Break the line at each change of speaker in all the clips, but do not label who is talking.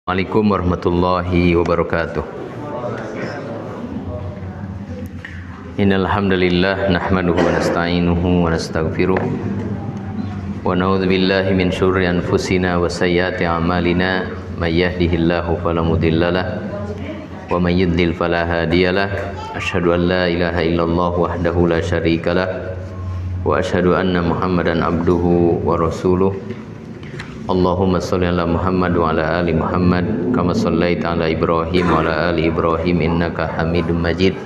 Assalamualaikum warahmatullahi wabarakatuh. Innal hamdalillah nahmaduhu wa nasta'inuhu wa nastaghfiruh wa na'udzu billahi min syurri anfusina wa sayyiati a'malina may yahdihillahu fala mudhillalah wa may yudlil fala hadiyalah. Asyhadu an la ilaha illallah wahdahu la syarikalah wa asyhadu anna Muhammadan abduhu wa rasuluh. Allahumma sholli ala Muhammad wa ala ali Muhammad kama shallaita ala Ibrahim wa ala ali Ibrahim innaka Hamidum Majid.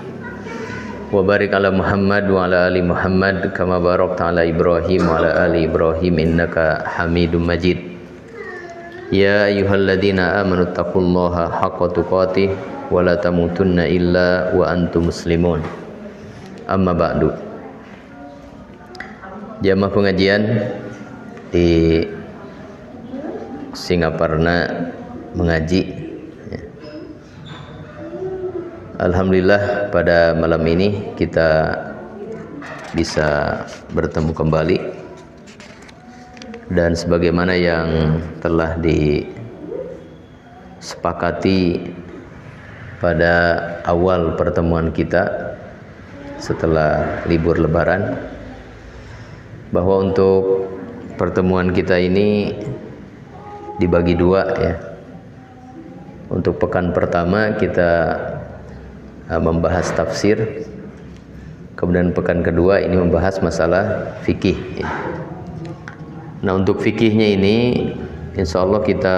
Wa barik ala Muhammad wa ala ali Muhammad kama barakta ala Ibrahim wa ala ali Ibrahim innaka Hamidum Majid. Ya ayyuhalladzina amanu taqullaha haqqa tuqatih wa la tamutunna illa wa antum muslimun. Amma ba'du. Jamaah pengajian di Singaparna mengaji. Alhamdulillah pada malam ini kita bisa bertemu kembali, dan sebagaimana yang telah disepakati pada awal pertemuan kita setelah libur lebaran, bahwa untuk pertemuan kita ini dibagi dua ya. Untuk pekan pertama kita membahas tafsir, kemudian pekan kedua ini membahas masalah fikih ya. Nah, untuk fikihnya ini insya Allah kita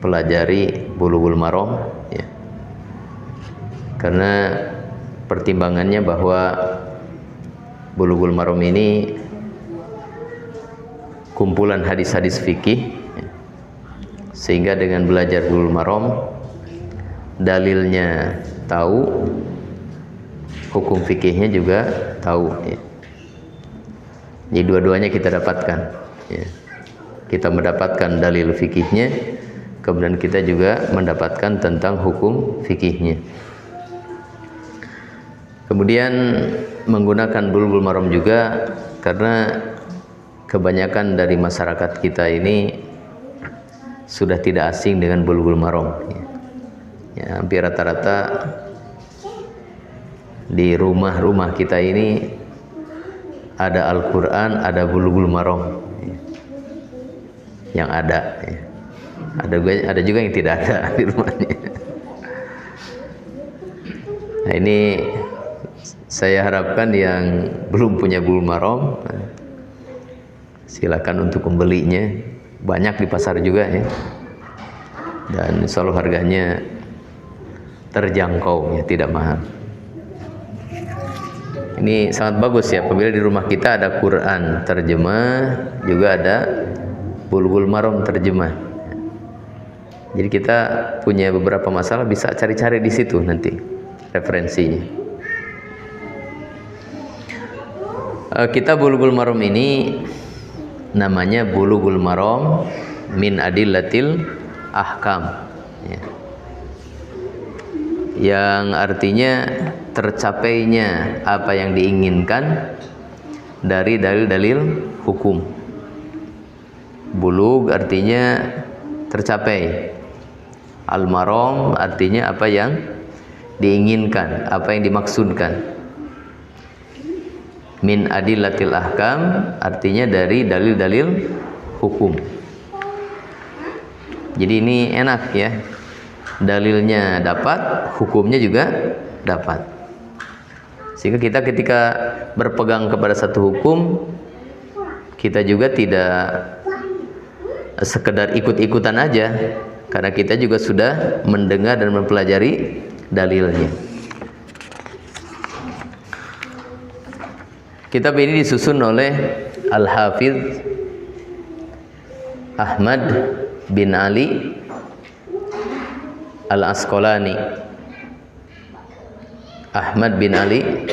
pelajari Bulughul Maram ya. Karena pertimbangannya bahwa Bulughul Maram ini kumpulan hadis-hadis fikih, sehingga dengan belajar Bulughul Maram dalilnya tahu, hukum fikihnya juga tahu ya. Jadi dua-duanya kita dapatkan ya. Kita mendapatkan dalil fikihnya, kemudian kita juga mendapatkan tentang hukum fikihnya. Kemudian menggunakan Bulughul Maram juga karena kebanyakan dari masyarakat kita ini sudah tidak asing dengan Bulughul Maram ya, hampir rata-rata di rumah-rumah kita ini ada Al-Quran, ada Bulughul Maram ya, yang ada ya. Ada juga yang tidak ada di rumahnya. Nah, ini saya harapkan yang belum punya Bulughul Maram silakan untuk membelinya. Banyak di pasar juga ya, dan insya Allah harganya terjangkau ya, tidak mahal. Ini sangat bagus ya apabila di rumah kita ada Quran terjemah, juga ada Bulughul Maram terjemah. Jadi kita punya beberapa masalah bisa cari-cari di situ nanti referensinya. Kitab Bulughul Maram ini namanya Bulughul Maram min Adillatil Ahkam ya. Yang artinya tercapainya apa yang diinginkan dari dalil-dalil hukum. Bulugh artinya tercapai, Al-Maram artinya apa yang diinginkan, apa yang dimaksudkan. Min Adillatil Ahkam artinya dari dalil-dalil hukum. Jadi ini enak ya, dalilnya dapat, hukumnya juga dapat. Sehingga kita ketika berpegang kepada satu hukum, kita juga tidak sekedar ikut-ikutan aja, karena kita juga sudah mendengar dan mempelajari dalilnya. Kitab ini disusun oleh Al-Hafidh Ahmad bin Ali Al-Asqalani. Ahmad bin Ali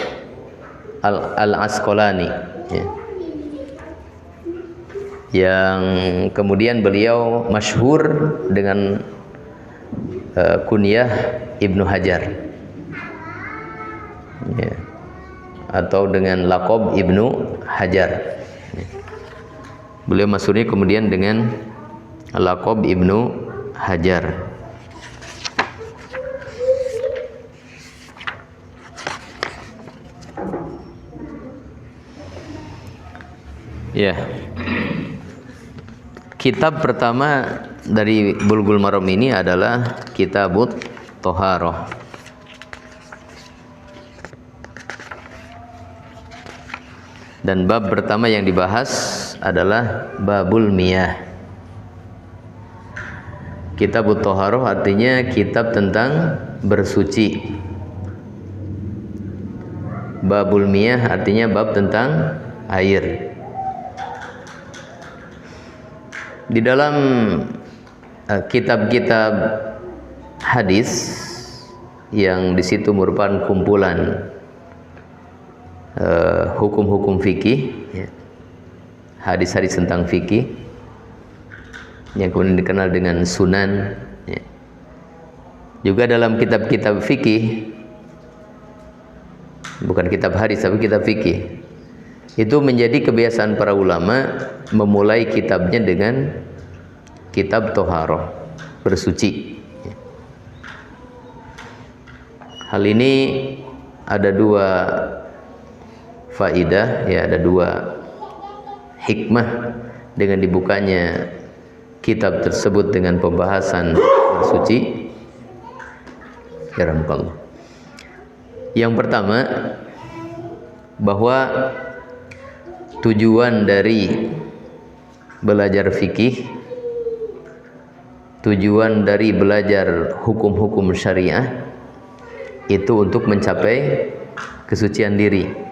Al-Asqalani ya. Yang kemudian beliau masyhur dengan kunyah Ibnu Hajar ya, atau dengan laqab Ibnu Hajar. Beliau masyhurnya kemudian dengan laqab Ibnu Hajar. Ya. Kitab pertama dari Bulughul Maram ini adalah Kitabut Thaharah. Dan bab pertama yang dibahas adalah Babul Miyah. Kitabut Thaharah artinya kitab tentang bersuci. Babul Miyah artinya bab tentang air. Di dalam kitab-kitab hadis yang di situ merupakan kumpulan hukum-hukum fikih, hadis-hadis tentang fikih yang kemudian dikenal dengan sunan. Juga dalam kitab-kitab fikih, bukan kitab hadis tapi kitab fikih, itu menjadi kebiasaan para ulama memulai kitabnya dengan kitab Thaharah, bersuci. Hal ini ada dua faidah, ada dua hikmah dengan dibukanya kitab tersebut dengan pembahasan bersuci. Yang pertama, bahwa tujuan dari belajar fikih, tujuan dari belajar hukum-hukum syariah itu untuk mencapai kesucian diri.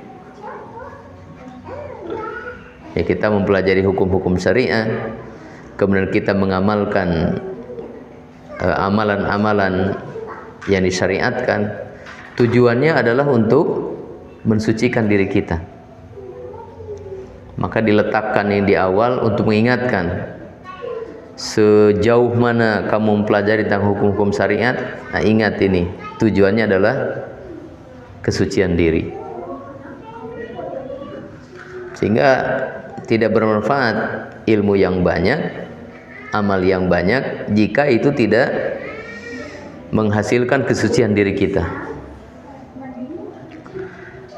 Kita mempelajari hukum-hukum syariah, kemudian kita mengamalkan amalan-amalan yang disyariatkan. Tujuannya adalah untuk mensucikan diri kita. Maka diletakkan yang di awal untuk mengingatkan sejauh mana kamu mempelajari tentang hukum-hukum syariat. Nah, ingat ini, tujuannya adalah kesucian diri. Sehingga tidak bermanfaat ilmu yang banyak, amal yang banyak, jika itu tidak menghasilkan kesucian diri kita.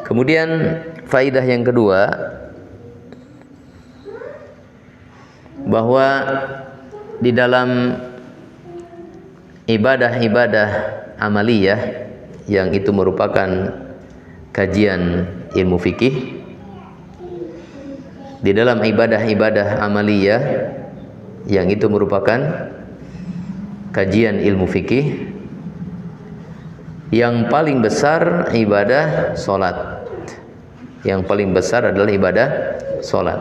Kemudian faidah yang kedua, bahwa di dalam ibadah-ibadah amaliyah yang itu merupakan kajian ilmu fikih, di dalam ibadah-ibadah amaliyah yang itu merupakan kajian ilmu fikih, yang paling besar ibadah salat. Yang paling besar adalah ibadah salat.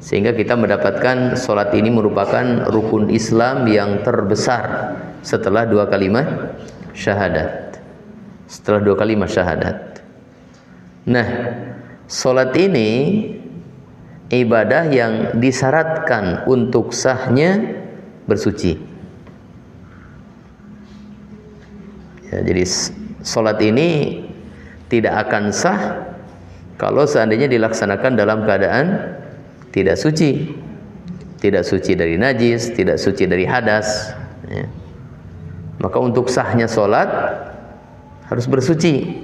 Sehingga kita mendapatkan salat ini merupakan rukun Islam yang terbesar setelah dua kalimat syahadat. Setelah dua kalimat syahadat. Nah, salat ini ibadah yang disyaratkan untuk sahnya bersuci. Jadi salat ini tidak akan sah kalau seandainya dilaksanakan dalam keadaan tidak suci. Tidak suci dari najis, tidak suci dari hadas. Maka untuk sahnya salat harus bersuci.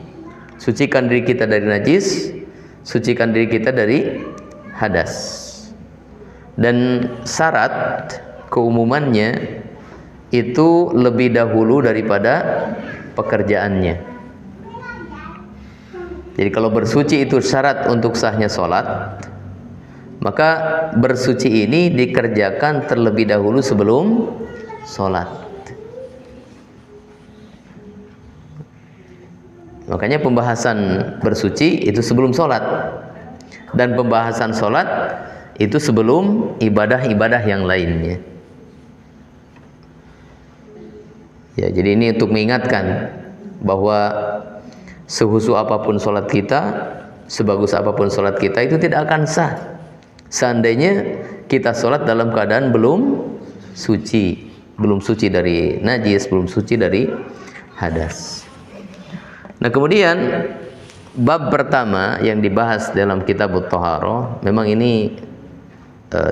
Sucikan diri kita dari najis, sucikan diri kita dari hadas. Dan syarat keumumannya itu lebih dahulu daripada pekerjaannya. Jadi kalau bersuci itu syarat untuk sahnya salat, maka bersuci ini dikerjakan terlebih dahulu sebelum salat. Makanya pembahasan bersuci itu sebelum salat, dan pembahasan salat itu sebelum ibadah-ibadah yang lainnya. Jadi ini untuk mengingatkan bahwa sehusu apapun salat kita, sebagus apapun salat kita, itu tidak akan sah seandainya kita salat dalam keadaan belum suci, belum suci dari najis, belum suci dari hadas. Nah, kemudian bab pertama yang dibahas dalam Kitabut Thaharah, memang ini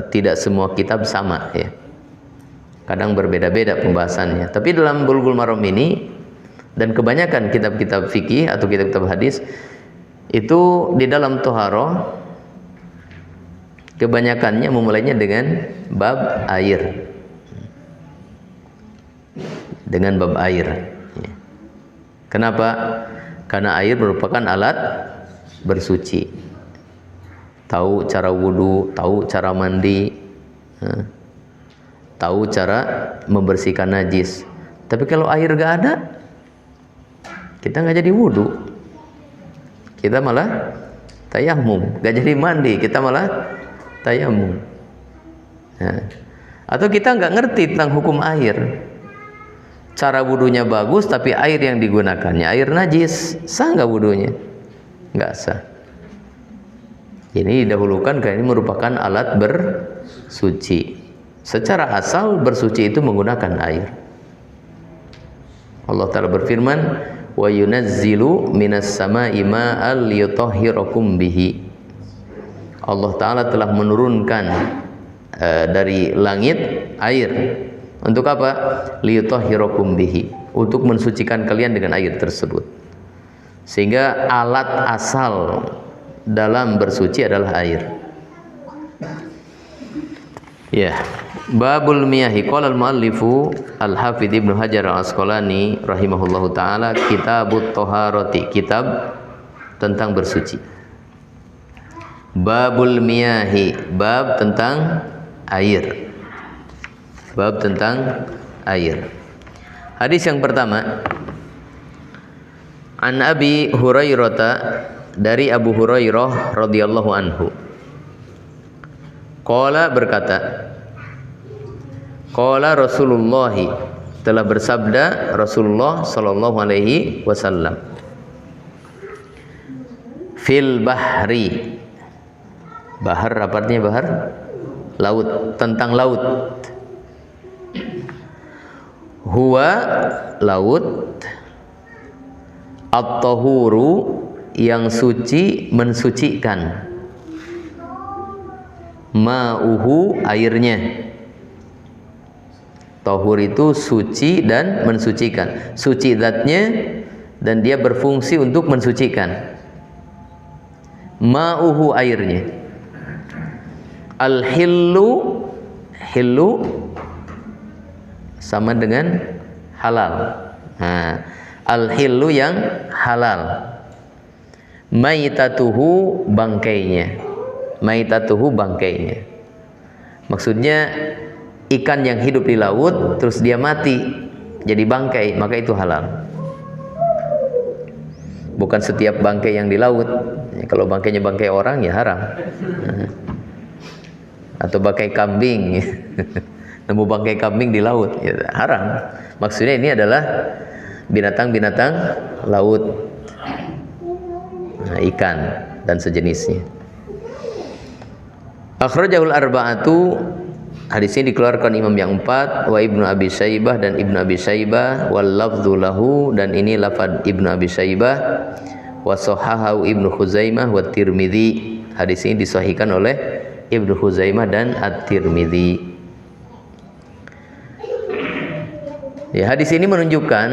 tidak semua kitab sama, Kadang berbeda-beda pembahasannya. Tapi dalam Bulughul Maram ini dan kebanyakan kitab-kitab fikih atau kitab-kitab hadis itu di dalam toharoh kebanyakannya memulainya dengan bab air. Dengan bab air. Kenapa? Karena air merupakan alat bersuci. Tahu cara wudu, tahu cara mandi, tahu cara membersihkan najis. Tapi kalau air gak ada, kita nggak jadi wudu, kita malah tayamum. Gak jadi mandi, kita malah tayamum. Atau kita nggak ngerti tentang hukum air. Cara wudunya bagus, tapi air yang digunakannya air najis, sah nggak wudunya? Nggak sah. Ini didahulukan karena ini merupakan alat bersuci. Secara asal bersuci itu menggunakan air. Allah Ta'ala berfirman, wa yunazzilu minas sama'i ma'al liyutahhirakum bihi. Allah Ta'ala telah menurunkan dari langit air. Untuk apa? Liyutahhirakum bihi, untuk mensucikan kalian dengan air tersebut. Sehingga alat asal dalam bersuci adalah air. Ya. Babul miyahi. Qala al-muallifu al-hafidh Ibnu Hajar al-Asqalani rahimahullahu taala, kitabut thaharati, kitab tentang bersuci. Babul miyahi, bab tentang air. Bab tentang air. Hadis yang pertama, an Abi Hurairah, dari Abu Hurairah radhiyallahu anhu. Qala, berkata, qala Rasulullah, telah bersabda Rasulullah sallallahu alaihi wasallam, fil bahri. Bahar apa artinya bahar? Laut, tentang laut. Huwa, laut, at-tahuru, yang suci, mensucikan. Ma'uhu, airnya. Tahur itu suci dan mensucikan. Suci zatnya dan dia berfungsi untuk mensucikan. Ma'uhu, airnya. Al-hillu, hillu sama dengan halal. Al-hillu yang halal. Maitatuhu, bangkainya. Maitatuhu, bangkainya. Maksudnya ikan yang hidup di laut terus dia mati jadi bangkai, maka itu halal. Bukan setiap bangkai yang di laut. Kalau bangkainya bangkai orang ya haram. Atau bangkai kambing. Nemu bangkai kambing di laut ya haram. Maksudnya ini adalah binatang-binatang laut. Ikan dan sejenisnya. Akhrajahul arba'atu, hadis ini dikeluarkan imam yang empat, wa Ibnu Abi Syaibah, dan Ibnu Abi Syaibah, wal lafdzu lahu, dan ini lafaz Ibnu Abi Syaibah, wa sahahahu Ibnu Khuzaimah wa Tirmidzi. Hadis ini disahihkan oleh Ibnu Khuzaimah dan At-Tirmidzi. Ya, hadis ini menunjukkan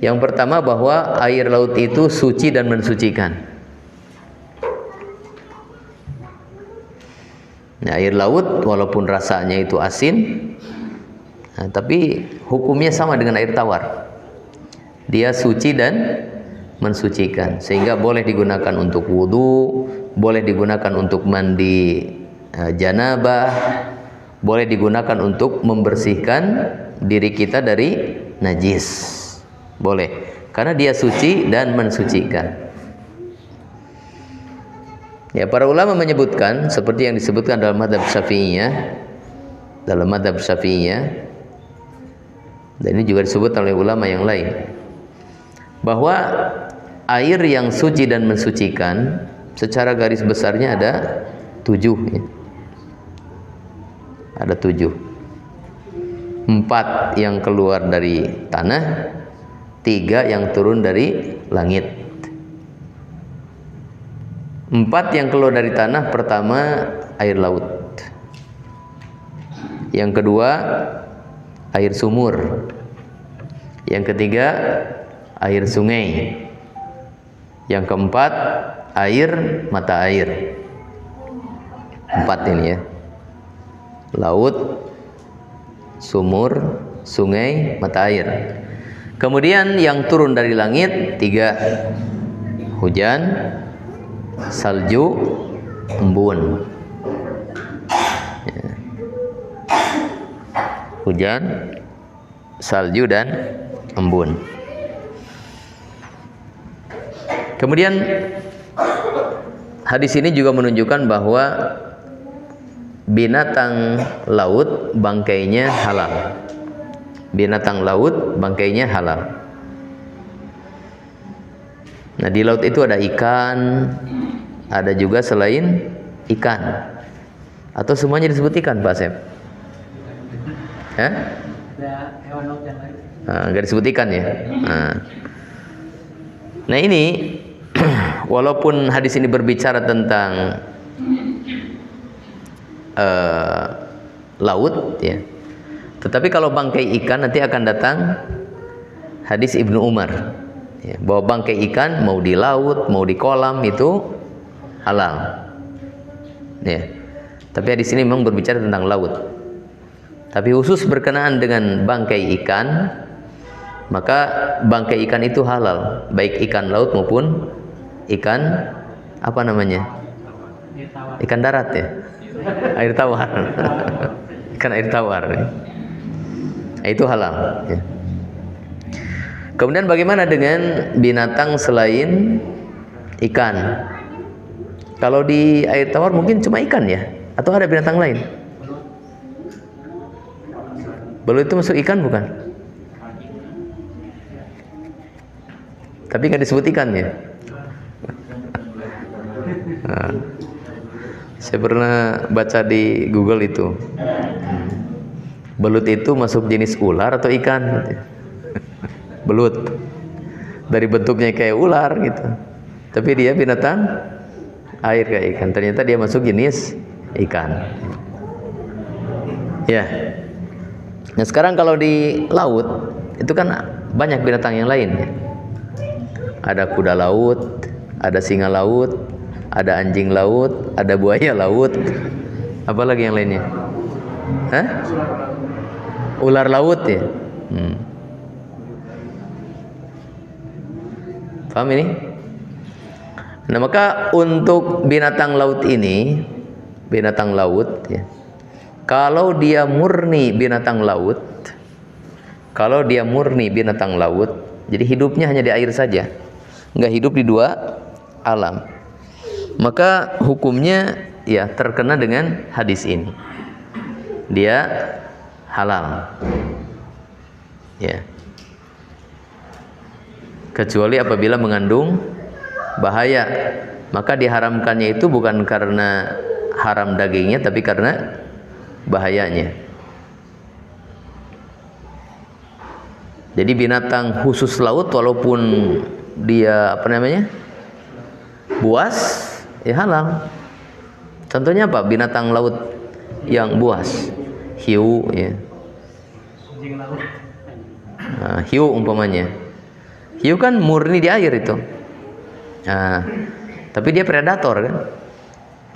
yang pertama bahwa air laut itu suci dan mensucikan. Nah, air laut walaupun rasanya itu asin, tapi hukumnya sama dengan air tawar. Dia suci dan mensucikan, sehingga boleh digunakan untuk wudu, boleh digunakan untuk mandi janabah, boleh digunakan untuk membersihkan diri kita dari najis. Boleh, karena dia suci dan mensucikan. Ya, para ulama menyebutkan seperti yang disebutkan dalam mazhab Syafi'iyah, dan ini juga disebut oleh ulama yang lain, bahwa air yang suci dan mensucikan secara garis besarnya ada 7 ya. Ada 7. 4 yang keluar dari tanah, 3 yang turun dari langit. 4 yang keluar dari tanah, pertama air laut. Yang kedua, air sumur. Yang ketiga, air sungai. Yang keempat, air mata air. 4 ini ya. Laut, sumur, sungai, mata air. Kemudian yang turun dari langit 3. Hujan, salju, embun. Ya. Hujan, salju dan embun. Kemudian hadis ini juga menunjukkan bahwa binatang laut bangkainya halal. Binatang laut bangkainya halal. Nah, di laut itu ada ikan, ada juga selain ikan. Atau semuanya disebut ikan, Pak Asep? Ada hewan laut yang lain. Nggak disebut ikan ya. Nah ini walaupun hadis ini berbicara tentang laut ya, tetapi kalau bangkai ikan nanti akan datang hadis Ibnu Umar ya, bahwa bangkai ikan mau di laut mau di kolam itu halal ya. Tapi hadis ini memang berbicara tentang laut. Tapi khusus berkenaan dengan bangkai ikan, maka bangkai ikan itu halal, baik ikan laut maupun ikan apa namanya? Ikan darat ya. Air tawar. Ikan air tawar. Itu halal ya. Kemudian bagaimana dengan binatang selain ikan? Kalau di air tawar mungkin cuma ikan ya, atau ada binatang lain? Belut itu masuk ikan bukan? Tapi nggak disebut ikan ya. Nah, saya pernah baca di Google itu, belut itu masuk jenis ular atau ikan? Belut, dari bentuknya kayak ular gitu, tapi dia binatang air kayak ikan. Ternyata dia masuk jenis ikan. Ya. Nah sekarang kalau di laut itu kan banyak binatang yang lain ya. Ada kuda laut, ada singa laut, ada anjing laut, ada buaya laut. Apa lagi yang lainnya? Hah? Ular laut ya. Paham ini? Nah maka untuk binatang laut ini, binatang laut ya, kalau dia murni binatang laut, jadi hidupnya hanya di air saja, nggak hidup di dua alam, maka hukumnya ya terkena dengan hadis ini, dia halal, ya, kecuali apabila mengandung bahaya, maka diharamkannya itu bukan karena haram dagingnya, tapi karena bahayanya. Jadi binatang khusus laut walaupun dia apa namanya buas ya halal. Contohnya apa? Binatang laut yang buas, hiu ya. Nah, hiu umpamanya, hiu kan murni di air itu. Nah, tapi dia predator kan,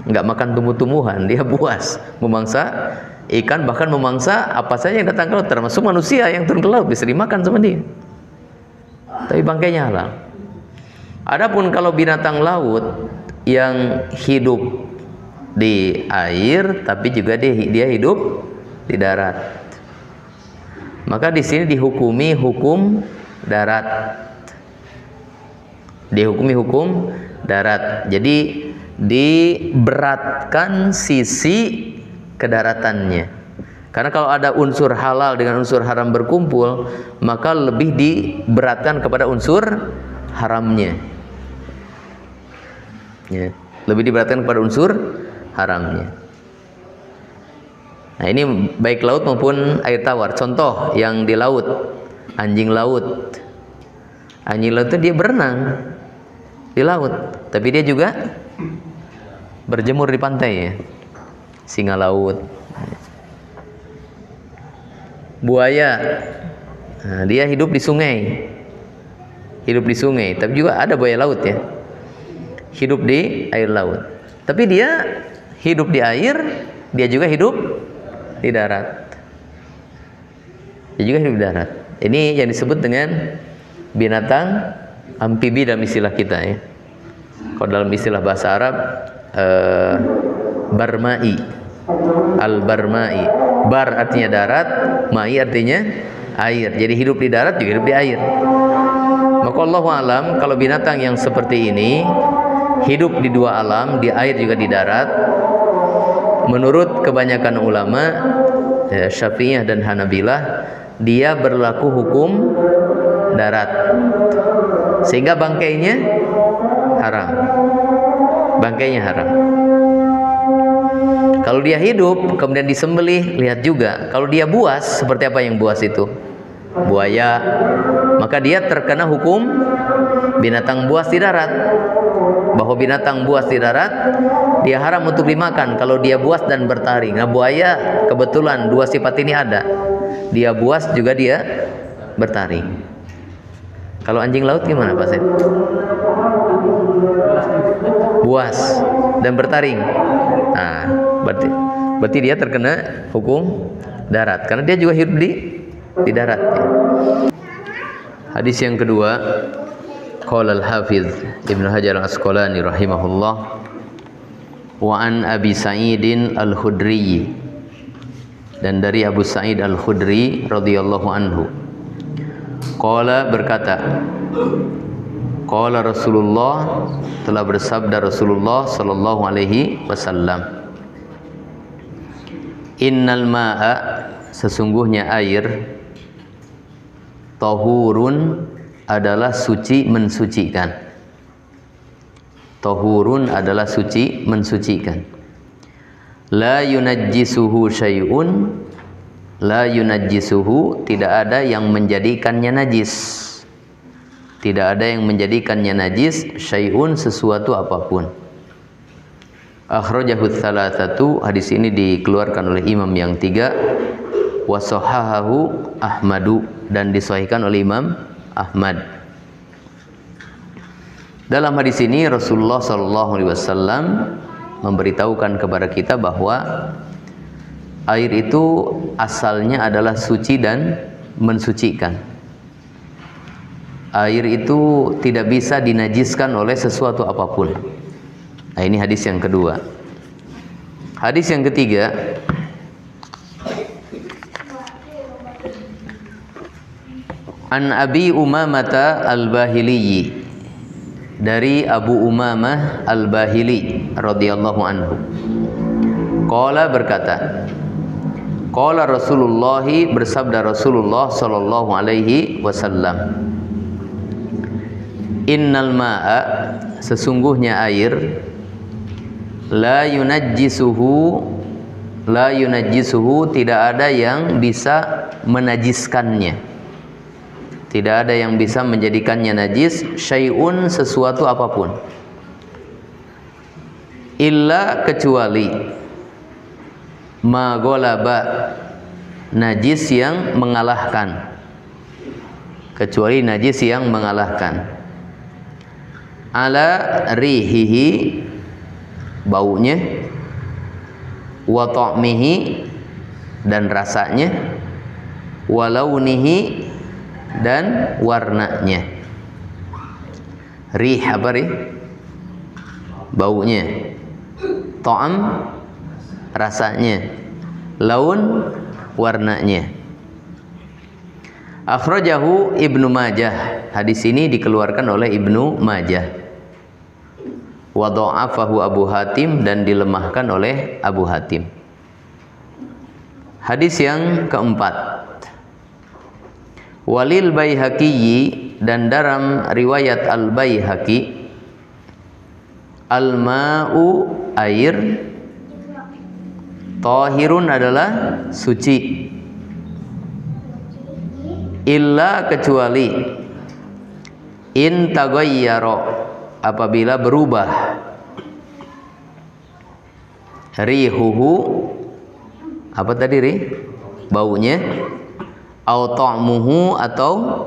nggak makan tumbuh-tumbuhan, dia buas, memangsa ikan, bahkan memangsa apa saja yang datang ke laut, termasuk manusia yang turun ke laut bisa dimakan sama dia. Tapi bangkainya halal. Adapun kalau binatang laut yang hidup di air tapi juga dia hidup di darat, maka di sini dihukumi hukum darat. Dihukumi hukum darat. Jadi diberatkan sisi kedaratannya. Karena kalau ada unsur halal dengan unsur haram berkumpul, maka lebih diberatkan kepada unsur haramnya. Ya, lebih diberatkan kepada unsur haramnya. Nah, ini baik laut maupun air tawar. Contoh yang di laut, anjing laut. Anjing laut itu dia berenang di laut, tapi dia juga berjemur di pantai ya. Singa laut. buaya. Nah, dia hidup di sungai. Hidup di sungai, tapi juga ada buaya laut ya. Hidup di air laut. Tapi dia hidup di air, dia juga hidup di darat. Dia juga hidup di darat. Ini yang disebut dengan binatang amfibi dalam istilah kita ya. Kalau dalam istilah bahasa Arab barmai. Al-barmai. Bar artinya darat, mai artinya air. Jadi hidup di darat juga hidup di air. Maka Allahu alam, kalau binatang yang seperti ini hidup di dua alam, di air juga di darat, menurut kebanyakan ulama Syafi'iyah dan Hanabilah, dia berlaku hukum darat, sehingga bangkainya haram. Bangkainya haram. Kalau dia hidup kemudian disembelih, lihat juga kalau dia buas, seperti apa yang buas itu? Buaya, maka dia terkena hukum binatang buas di darat. Bahwa binatang buas di darat dia haram untuk dimakan kalau dia buas dan bertaring. Nah, buaya kebetulan dua sifat ini ada. Dia buas juga dia bertaring. Kalau anjing laut gimana Pak Sep? Buas dan bertaring. Nah, berarti dia terkena hukum darat karena dia juga hidup di darat ya. Hadis yang kedua, qala al-Hafiz Ibnu Hajar al-Asqalani rahimahullah, wa an Abi Sa'idin al-Khudri, dan dari Abu Sa'id al-Khudri radhiyallahu anhu, qala berkata, qala Rasulullah, telah bersabda Rasulullah sallallahu alaihi wasallam, innal ma'a, sesungguhnya air, tahurun, adalah suci mensucikan. Tahurun adalah suci mensucikan. La yunajjisuhu syai'un, la yunajjisuhu, tidak ada yang menjadikannya najis. Tidak ada yang menjadikannya najis, syai'un, sesuatu apapun. Akhrajahu tsalatsatu, hadis ini dikeluarkan oleh imam yang tiga, wa sahahahu Ahmadu, dan disahihkan oleh Imam Ahmad. Dalam hadis ini Rasulullah SAW memberitahukan kepada kita bahwa air itu asalnya adalah suci dan mensucikan. Air itu tidak bisa dinajiskan oleh sesuatu apapun. Nah, ini hadis yang kedua. Hadis yang ketiga, an Abi Umamah al-Bahili, dari Abu Umamah al-Bahili radhiyallahu anhu, qala berkata, qala Rasulullah, bersabda Rasulullah sallallahu alaihi wasallam, innal ma'a, sesungguhnya air, la yunajjisuhu, la yunajjisuhu, tidak ada yang bisa menajiskannya. Tidak ada yang bisa menjadikannya najis, syai'un, sesuatu apapun. Illa, kecuali, ma ghalaba, najis yang mengalahkan. Kecuali najis yang mengalahkan. Ala rihihi, baunya, wa ta'mihi, dan rasanya, wa launihi, dan warnanya. Rih apa rih? Baunya. Ta'am, rasanya. Laun, warnanya. Akhrajahu Ibnu Majah, hadis ini dikeluarkan oleh Ibnu Majah. Wa dha'afahu Abu Hatim, dan dilemahkan oleh Abu Hatim. Hadis yang keempat, walil Baihaqi, dan dalam riwayat Al-Baihaqi, al-ma'u, air, tahirun, adalah suci, illa, kecuali, in taghayyara, apabila berubah, rihuhu, apa tadi rih? Baunya, au ta'muhu atau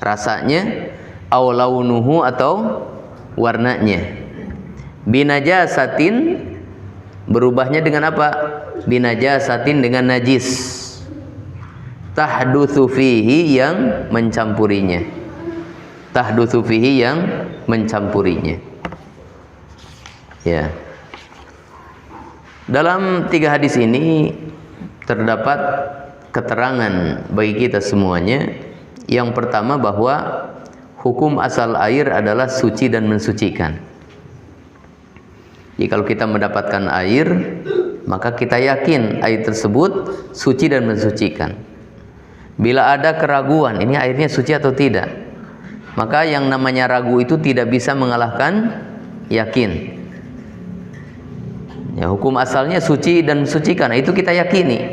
rasanya, au launuhu atau warnanya. Binajasatin berubahnya dengan apa? Binajasatin dengan najis. Tahdutsu fihi yang mencampurinya. Tahdutsu fihi yang mencampurinya. Ya. Dalam 3 hadis ini terdapat keterangan bagi kita semuanya. Yang pertama bahwa hukum asal air adalah suci dan mensucikan. Jadi kalau kita mendapatkan air, maka kita yakin air tersebut suci dan mensucikan. Bila ada keraguan, ini airnya suci atau tidak, maka yang namanya ragu itu tidak bisa mengalahkan yakin. Ya, hukum asalnya suci dan mensucikan, itu kita yakini.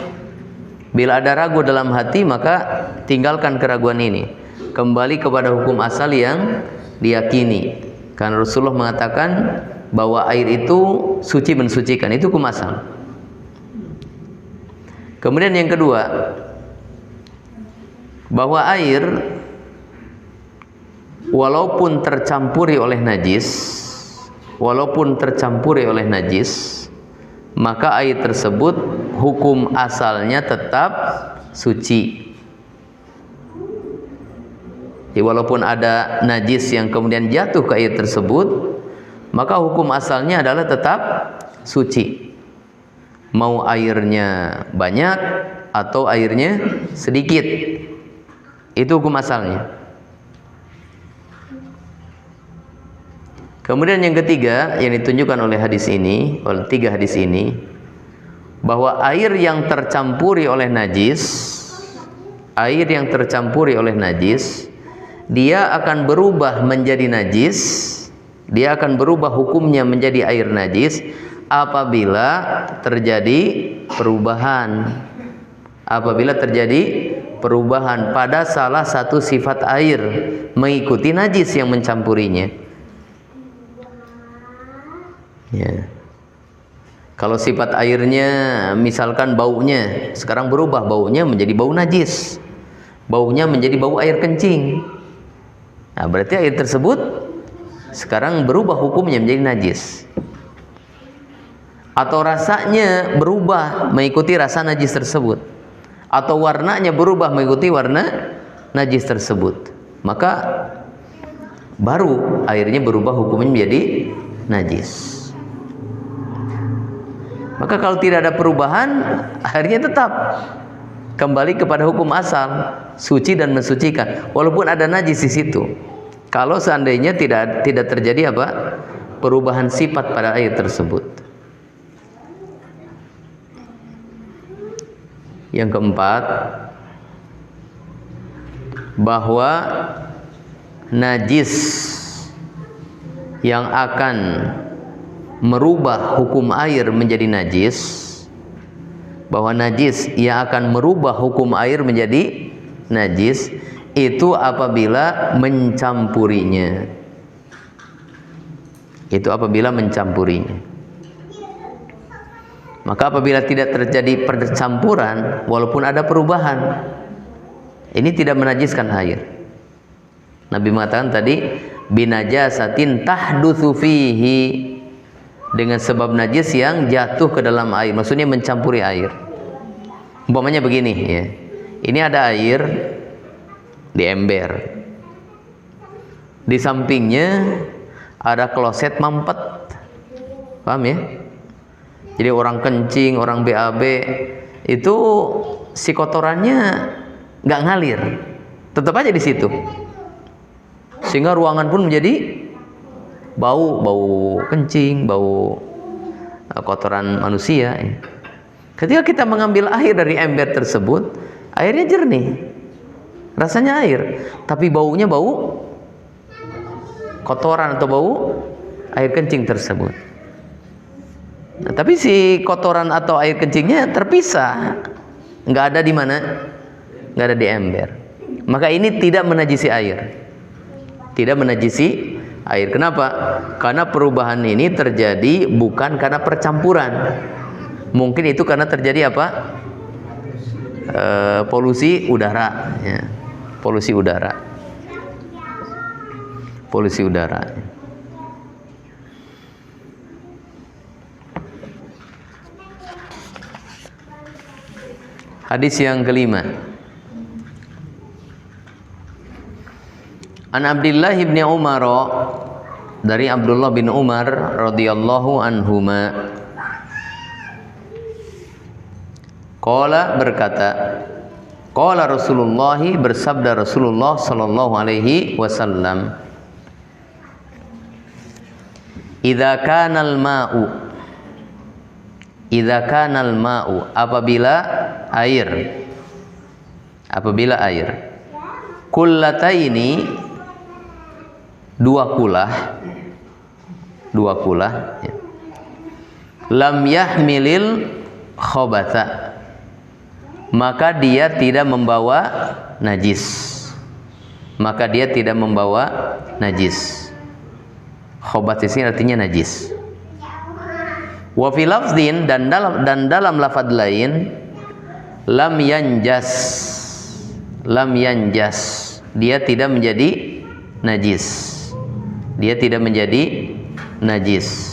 Bila ada ragu dalam hati, maka tinggalkan keraguan ini. Kembali kepada hukum asal yang diyakini. Karena Rasulullah mengatakan bahwa air itu suci mensucikan, itu hukum asal. Kemudian yang kedua, bahwa air walaupun tercampuri oleh najis, maka air tersebut hukum asalnya tetap suci. Jadi walaupun ada najis yang kemudian jatuh ke air tersebut, maka hukum asalnya adalah tetap suci. Mau airnya banyak atau airnya sedikit, itu hukum asalnya. Kemudian yang ketiga yang ditunjukkan oleh hadis ini, oleh 3 hadis ini, bahwa air yang tercampuri oleh najis, dia akan berubah menjadi najis, dia akan berubah hukumnya menjadi air najis apabila terjadi perubahan. Apabila terjadi perubahan pada salah satu sifat air mengikuti najis yang mencampurinya. Ya. Kalau sifat airnya misalkan baunya sekarang berubah, baunya menjadi bau najis, baunya menjadi bau air kencing. Nah, berarti air tersebut sekarang berubah hukumnya menjadi najis. Atau rasanya berubah mengikuti rasa najis tersebut, atau warnanya berubah mengikuti warna najis tersebut, maka baru airnya berubah hukumnya menjadi najis. Maka kalau tidak ada perubahan, airnya tetap kembali kepada hukum asal, suci dan mensucikan, walaupun ada najis di situ. Kalau seandainya tidak terjadi apa? Perubahan sifat pada air tersebut. Yang keempat, bahwa najis yang akan merubah hukum air menjadi najis, bahwa najis yang akan merubah hukum air menjadi najis itu apabila mencampurinya. Maka apabila tidak terjadi percampuran, walaupun ada perubahan, ini tidak menajiskan air. Nabi mengatakan tadi, binajasatin tahdutsu fihi, dengan sebab najis yang jatuh ke dalam air, maksudnya mencampuri air. Umpamanya begini ya, ini ada air di ember, di sampingnya ada kloset mampet, paham ya? Jadi orang kencing, orang BAB itu si kotorannya nggak ngalir, tetap aja di situ, sehingga ruangan pun menjadi bau kencing, bau kotoran manusia. Ketika kita mengambil air dari ember tersebut, airnya jernih, rasanya air, tapi baunya bau kotoran atau bau air kencing tersebut. Nah, tapi si kotoran atau air kencingnya terpisah, nggak ada di mana, nggak ada di ember. Maka ini tidak menajisi air, tidak menajisi air. Kenapa? Karena perubahan ini terjadi bukan karena percampuran. Mungkin itu karena terjadi apa? polusi udara, ya. Polusi udara. Polusi udara. Hadis yang kelima. An Abdullah bin Umar, dari Abdullah bin Umar radhiyallahu anhuma, qala berkata, qala Rasulullah, bersabda Rasulullah sallallahu alaihi wasallam, idza kanal ma'u, idza kanal ma'u, apabila air kullataini, dua kulah ya. Lam yahmilil khobatha, maka dia tidak membawa najis, khobat ini artinya najis. Wa fi lafdhin, dan dalam lafaz lain, lam yanjas, dia tidak menjadi najis.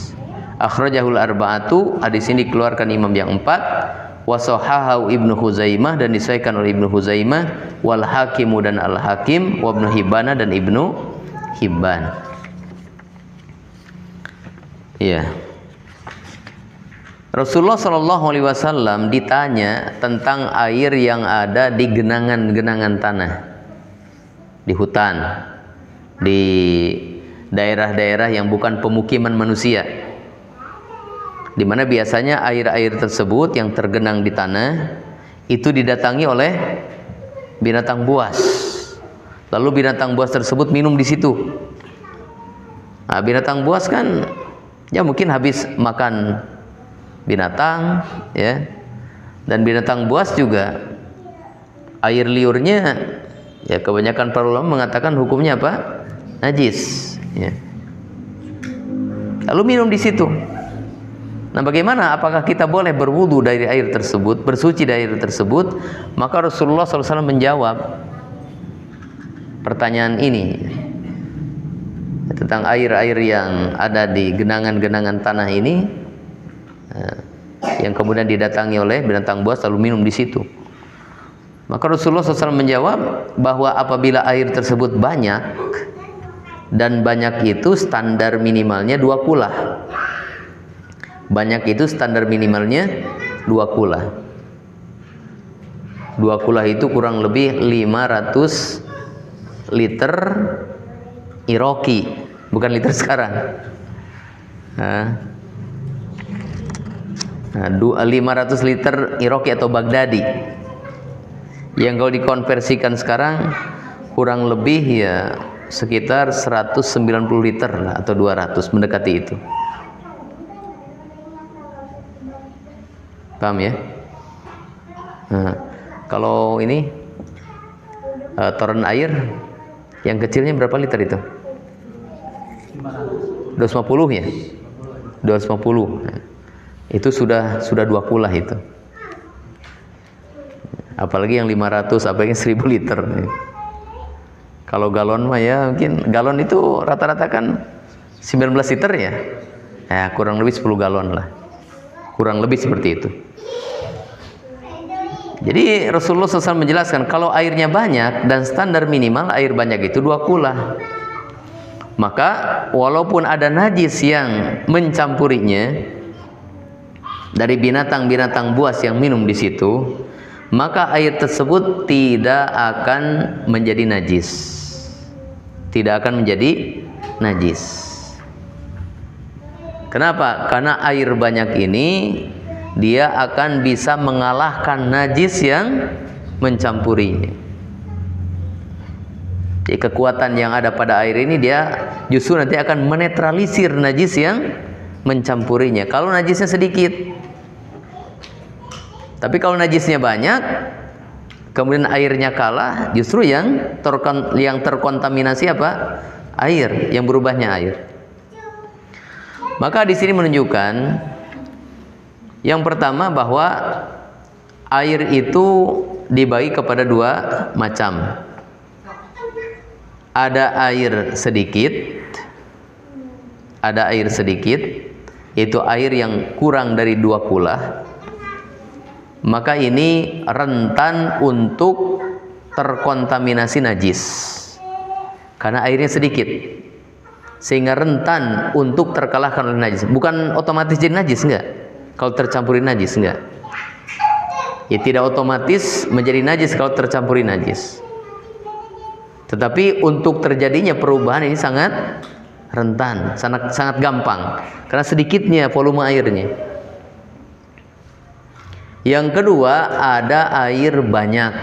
Akhrajahul arba'atu, hadis ini dikeluarkan imam yang 4. Wa sahahahu Ibnu Huzaimah, dan disahihkan oleh Ibnu Huzaimah, wal Hakimu, dan Al Hakim, wa Ibnu Hibban, dan Ibnu Hibban. Iya. Rasulullah Shallallahu Alaihi Wasallam ditanya tentang air yang ada di genangan-genangan tanah, di hutan, di daerah-daerah yang bukan pemukiman manusia, di mana biasanya air-air tersebut yang tergenang di tanah itu didatangi oleh binatang buas. Lalu binatang buas tersebut minum di situ. Nah, binatang buas kan ya mungkin habis makan binatang, ya, dan binatang buas juga air liurnya, ya, kebanyakan para ulama mengatakan hukumnya apa? Najis, ya. Lalu minum di situ. Nah, bagaimana? Apakah kita boleh berwudu dari air tersebut, bersuci dari air tersebut? Maka Rasulullah SAW menjawab pertanyaan ini tentang air-air yang ada di genangan-genangan tanah ini, yang kemudian didatangi oleh binatang buas lalu minum di situ. Maka Rasulullah SAW menjawab bahwa apabila air tersebut banyak, dan banyak itu standar minimalnya 2 kulah. Banyak itu standar minimalnya 2 kulah. 2 kulah itu kurang lebih 500 liter Iroki, bukan liter sekarang. 500 liter Iroki atau Baghdadi, yang kalau dikonversikan sekarang kurang lebih ya sekitar 190 liter lah, atau 200, mendekati itu. Paham ya? Kalau ini toren air yang kecilnya berapa liter itu? 250 ya? 250. Itu sudah 2 kulah itu. Apalagi yang 500, apalagi 1000 liter. Kalau galon mah ya mungkin galon itu rata-rata kan 19 liter ya. Kurang lebih 10 galon lah. Kurang lebih seperti itu. Jadi Rasulullah SAW menjelaskan kalau airnya banyak dan standar minimal air banyak itu 2 kulah. Maka walaupun ada najis yang mencampurinya dari binatang-binatang buas yang minum di situ, maka air tersebut tidak akan menjadi najis. Tidak akan menjadi najis. Kenapa? Karena air banyak ini dia akan bisa mengalahkan najis yang mencampurinya. Jadi kekuatan yang ada pada air ini dia justru nanti akan menetralisir najis yang mencampurinya. Kalau najisnya sedikit, tapi kalau najisnya banyak, kemudian airnya kalah, justru yang terkontaminasi apa? Air, yang berubahnya air. Maka di sini menunjukkan yang pertama bahwa air itu dibagi kepada dua macam. Ada air sedikit, yaitu air yang kurang dari 2 kula. Maka ini rentan untuk terkontaminasi najis karena airnya sedikit, sehingga rentan untuk terkalahkan oleh najis. Bukan otomatis jadi najis, enggak. Kalau tercampuri najis, enggak. Ya, tidak otomatis menjadi najis kalau tercampuri najis. Tetapi untuk terjadinya perubahan ini sangat rentan, sangat gampang karena sedikitnya volume airnya. Yang kedua, ada air banyak.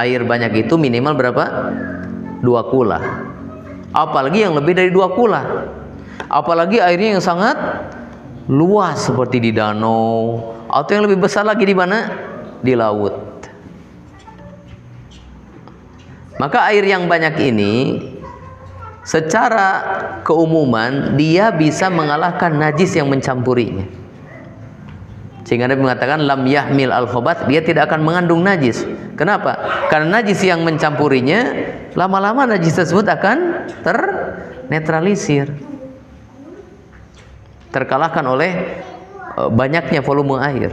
Air banyak itu minimal berapa? 2 kula. Apalagi yang lebih dari 2 kula. Apalagi airnya yang sangat luas seperti di danau, atau yang lebih besar lagi di mana? Di laut. Maka air yang banyak ini secara keumuman dia bisa mengalahkan najis yang mencampurinya. Sehingga Nabi mengatakan lam yahmil al-khobath, dia tidak akan mengandung najis. Kenapa? Karena najis yang mencampurinya lama-lama najis tersebut akan ternetralisir, terkalahkan oleh banyaknya volume air.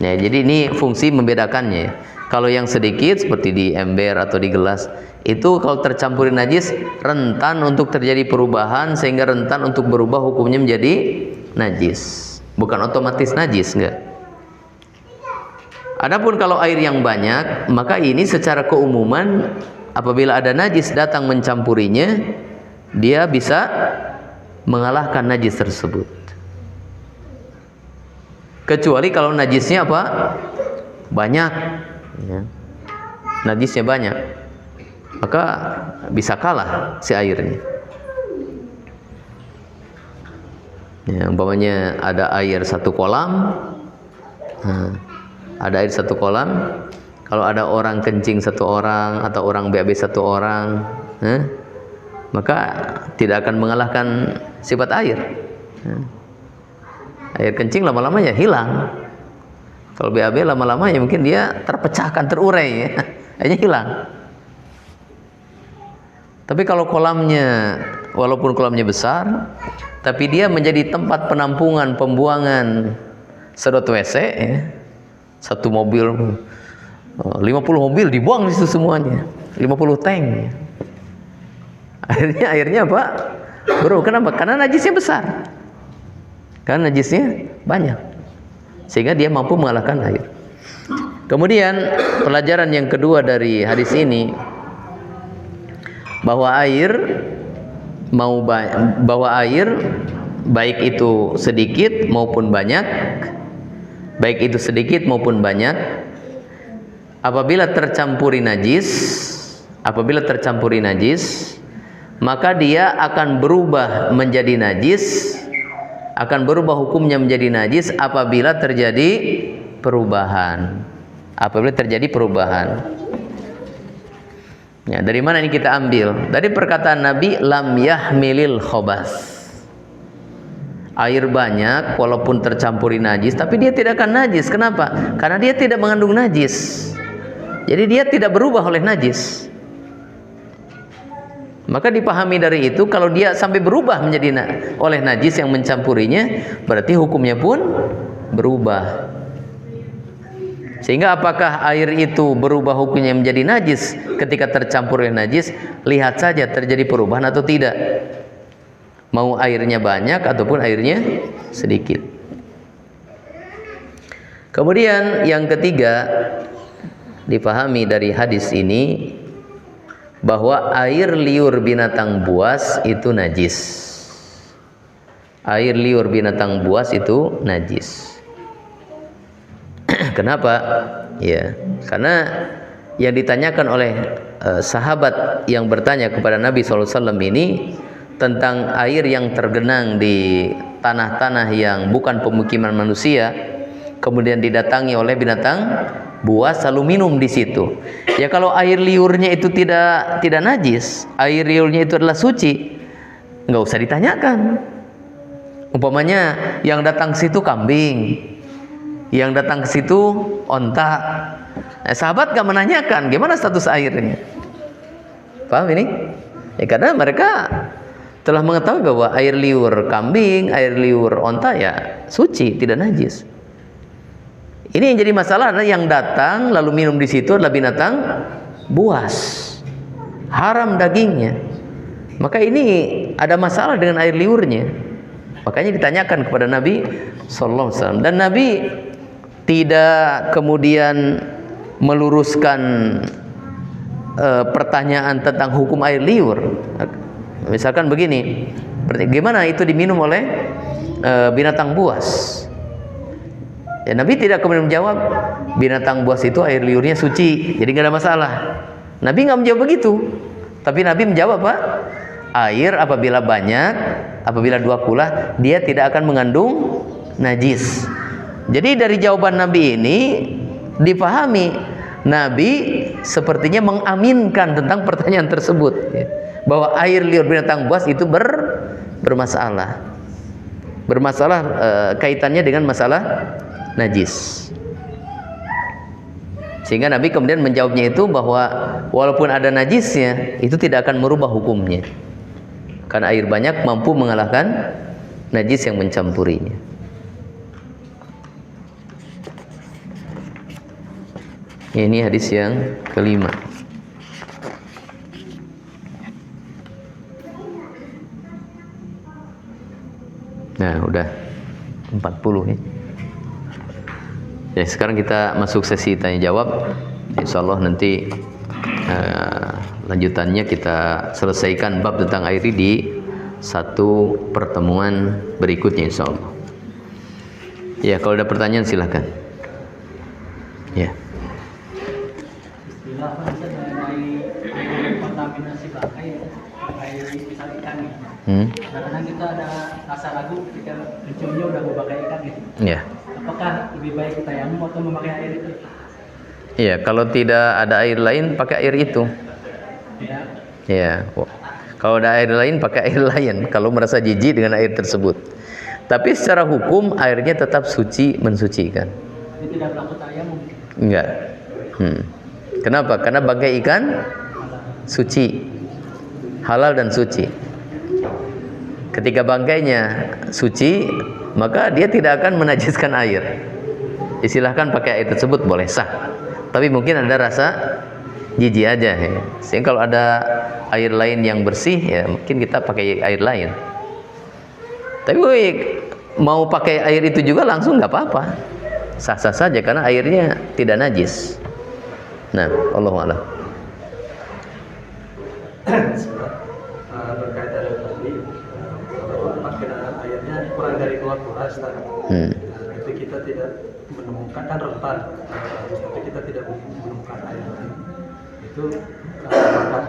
Ya, jadi ini fungsi membedakannya. Kalau yang sedikit seperti di ember atau di gelas, itu kalau tercampuri najis rentan untuk terjadi perubahan, sehingga rentan untuk berubah hukumnya menjadi najis. Bukan otomatis najis, enggak. Adapun kalau air yang banyak, maka ini secara keumuman apabila ada najis datang mencampurinya, dia bisa mengalahkan najis tersebut. Kecuali kalau najisnya apa? Banyak. Ya. Najisnya banyak, maka bisa kalah si airnya. Ya, umpamanya ada air 1 kolam, kalau ada orang kencing 1 orang atau orang BAB 1 orang, maka tidak akan mengalahkan sifat air. Air kencing lama-lama ya hilang. Kalau BAB lama-lama ya mungkin dia terpecahkan, terurai ya. Akhirnya hilang. Tapi kalau kolamnya, walaupun kolamnya besar, tapi dia menjadi tempat penampungan, pembuangan sedot WC ya. 1 mobil, 50 mobil dibuang di situ semuanya. 50 tank ya. Airnya apa? Bro, kenapa? Karena najisnya besar. Karena najisnya banyak, sehingga dia mampu mengalahkan air. Kemudian pelajaran yang kedua dari hadis ini, bahwa air baik itu sedikit maupun banyak, apabila tercampuri najis, maka dia akan berubah menjadi najis, akan berubah hukumnya menjadi najis apabila terjadi perubahan. Ya, dari mana ini kita ambil? Dari perkataan Nabi, lam yahmilil khobas. Air banyak walaupun tercampuri najis, tapi dia tidak akan najis. Kenapa? Karena dia tidak mengandung najis. Jadi dia tidak berubah oleh najis. Maka dipahami dari itu, kalau dia sampai berubah menjadi oleh najis yang mencampurinya, berarti hukumnya pun berubah. Sehingga apakah air itu berubah hukumnya menjadi najis ketika tercampur oleh najis? Lihat saja terjadi perubahan atau tidak. Mau airnya banyak ataupun airnya sedikit. Kemudian yang ketiga, dipahami dari hadis ini bahwa air liur binatang buas itu najis. Air liur binatang buas itu najis. Kenapa? Ya, karena yang ditanyakan oleh sahabat yang bertanya kepada Nabi SAW ini tentang air yang tergenang di tanah-tanah yang bukan pemukiman manusia, kemudian didatangi oleh binatang buas lalu minum di situ. Ya, kalau air liurnya itu tidak najis, air liurnya itu adalah suci, nggak usah ditanyakan. Umpamanya yang datang ke situ kambing, yang datang ke situ onta. Sahabat gak menanyakan gimana status airnya. Paham ini? Ya, karena mereka telah mengetahui bahwa air liur kambing, air liur onta ya suci, tidak najis. Ini yang jadi masalah adalah yang datang lalu minum di situ adalah binatang buas, haram dagingnya. Maka ini ada masalah dengan air liurnya. Makanya ditanyakan kepada Nabi Sallallahu Alaihi Wasallam, dan Nabi tidak kemudian meluruskan pertanyaan tentang hukum air liur. Misalkan begini, gimana itu diminum oleh binatang buas? Ya, Nabi tidak kemudian menjawab binatang buas itu air liurnya suci, jadi nggak ada masalah. Nabi nggak menjawab begitu, tapi Nabi menjawab apa? Air apabila banyak, apabila 2 kula, dia tidak akan mengandung najis. Jadi dari jawaban Nabi ini dipahami Nabi sepertinya mengaminkan tentang pertanyaan tersebut, ya, bahwa air liur binatang buas itu bermasalah kaitannya dengan masalah najis. Sehingga Nabi kemudian menjawabnya itu bahwa walaupun ada najisnya, itu tidak akan merubah hukumnya, karena air banyak mampu mengalahkan najis yang mencampurinya. Ini hadis yang kelima. Nah, udah 40 ya. Ya, sekarang kita masuk sesi tanya jawab. Insyaallah nanti lanjutannya kita selesaikan bab tentang air di satu pertemuan berikutnya insyaallah. Ya, kalau ada pertanyaan silahkan. Ya.
Istilah mengenai kontaminasi bangkai air pisang ikan nih. Kadang kita ada rasa ragu ketika menciumnya udah memakai ikan gitu.
Ya.
Apakah lebih baik kita tayamum atau memakai air itu?
Iya, kalau tidak ada air lain pakai air itu.
Ya.
Ya. Kalau ada air lain pakai air lain kalau merasa jijik dengan air tersebut. Tapi secara hukum airnya tetap suci, mensucikan.
Jadi tidak berlaku tayamum.
Enggak. Kenapa? Karena bangkai ikan suci, halal dan suci. Ketika bangkainya suci, maka dia tidak akan menajiskan air. Silahkan pakai air tersebut, boleh sah. Tapi mungkin ada rasa jijik aja ya. Sehingga kalau ada air lain yang bersih ya mungkin kita pakai air lain. Tapi mau pakai air itu juga langsung nggak apa-apa, sah-sah saja karena airnya tidak najis. Nah, Allahu a'lam.
Berkaitan dengan tadi, tempat genangan airnya kurang dari 2 kula, tapi kita tidak menemukan, kan rentan, tapi kita tidak menemukan air lain. Itu apakah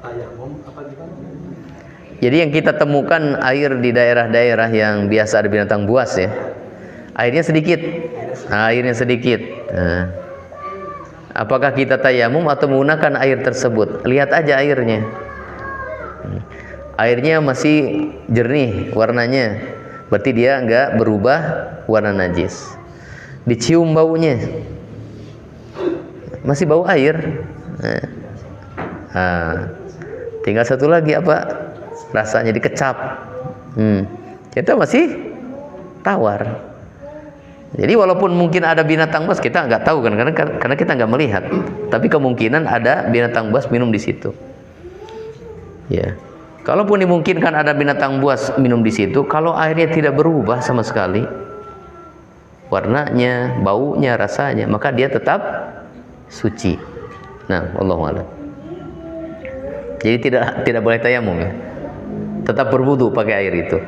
tayamum apa gimana?
Jadi yang kita temukan air di daerah-daerah yang biasa ada binatang buas ya, airnya sedikit. Nah, apakah kita tayamum atau menggunakan air tersebut? Lihat aja airnya. Airnya masih jernih warnanya, berarti dia enggak berubah warna najis. Dicium baunya, masih bau air. Tinggal satu lagi apa? Rasanya dikecap. Kita masih tawar. Jadi walaupun mungkin ada binatang buas, kita nggak tahu kan, karena kita nggak melihat. Tapi kemungkinan ada binatang buas minum di situ. Ya, kalaupun dimungkinkan ada binatang buas minum di situ, kalau airnya tidak berubah sama sekali, warnanya, baunya, rasanya, maka dia tetap suci. Nah, wallahu a'lam. Jadi tidak boleh tayamum ya. Tetap berwudu pakai air itu.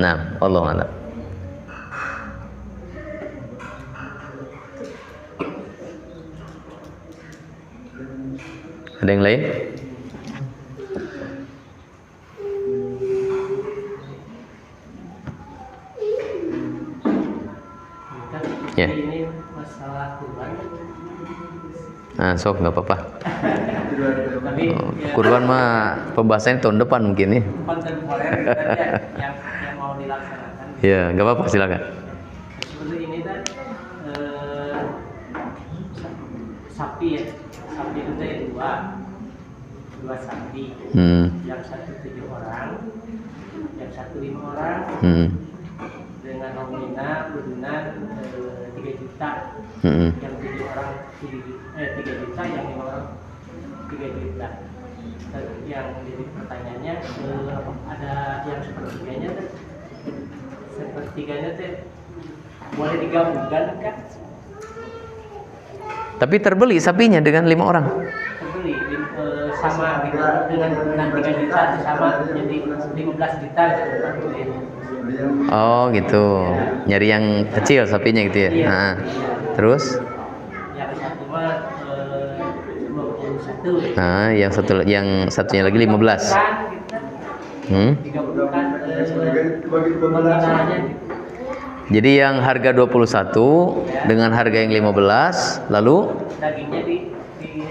Nah, wallahu a'lam. Ada yang lain? Ya.
Ini masalah kurban.
Nah, sok nggak apa-apa.
Tapi
Kurban mah pembahasannya tahun depan mungkin ya.
kontemporer yang mau dilaksanakan.
Ya, nggak apa-apa, silakan.
Seperti ini kan sapi ya, sapi itu ada dua sapi, yang satu 7 orang, yang satu 5 orang, dengan nominal urunan 3 juta, yang 7 orang 3 juta, yang 5 orang 3 juta. Yang jadi pertanyaannya ada yang sepertiganya teh boleh digabungkan kan?
Tapi terbeli sapinya dengan 5 orang.
Terbeli sama dengan 3 juta sama jadi 15 juta.
Oh gitu, nyari yang kecil sapinya gitu ya.
Iya.
Nah, terus?
Yang satu mah 21.
Nah, yang satunya lagi 15.
Digabungkan nominalnya.
Jadi yang harga 21 dengan harga yang 15 lalu
Dagingnya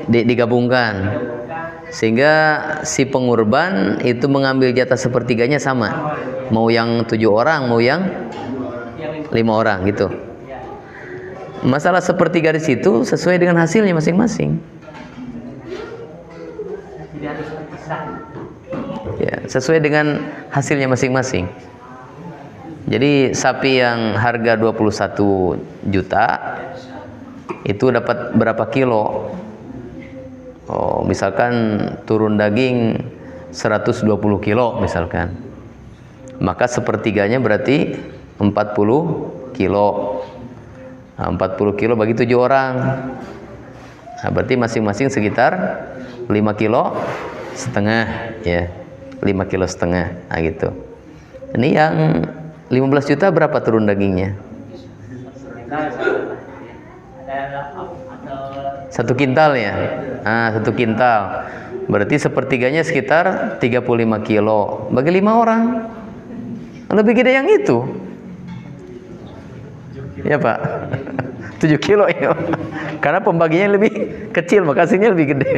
digabungkan. Sehingga si pengurban itu mengambil jatah sepertiganya sama. Mau yang 7 orang, mau yang 5 orang gitu.
ya,
Masalah sepertiga di situ sesuai dengan hasilnya masing-masing.
tidak harus terpisah.
Ya, sesuai dengan hasilnya masing-masing. Jadi sapi yang harga 21 juta itu dapat berapa kilo? Oh, misalkan turun daging 120 kilo misalkan. Maka sepertiganya berarti 40 kilo. Nah, 40 kilo bagi 7 orang. Nah, berarti masing-masing sekitar 5 kilo setengah ya. 5 kilo setengah. Nah, gitu. Ini yang 15 juta berapa turun dagingnya? Satu kintal ya. Nah, 1 kintal. Berarti sepertiganya sekitar 35 kilo. Bagi 5 orang. Lebih gede yang itu. Ya Pak. 7 kilo ya. Karena pembagiannya lebih kecil, maka hasilnya lebih gede.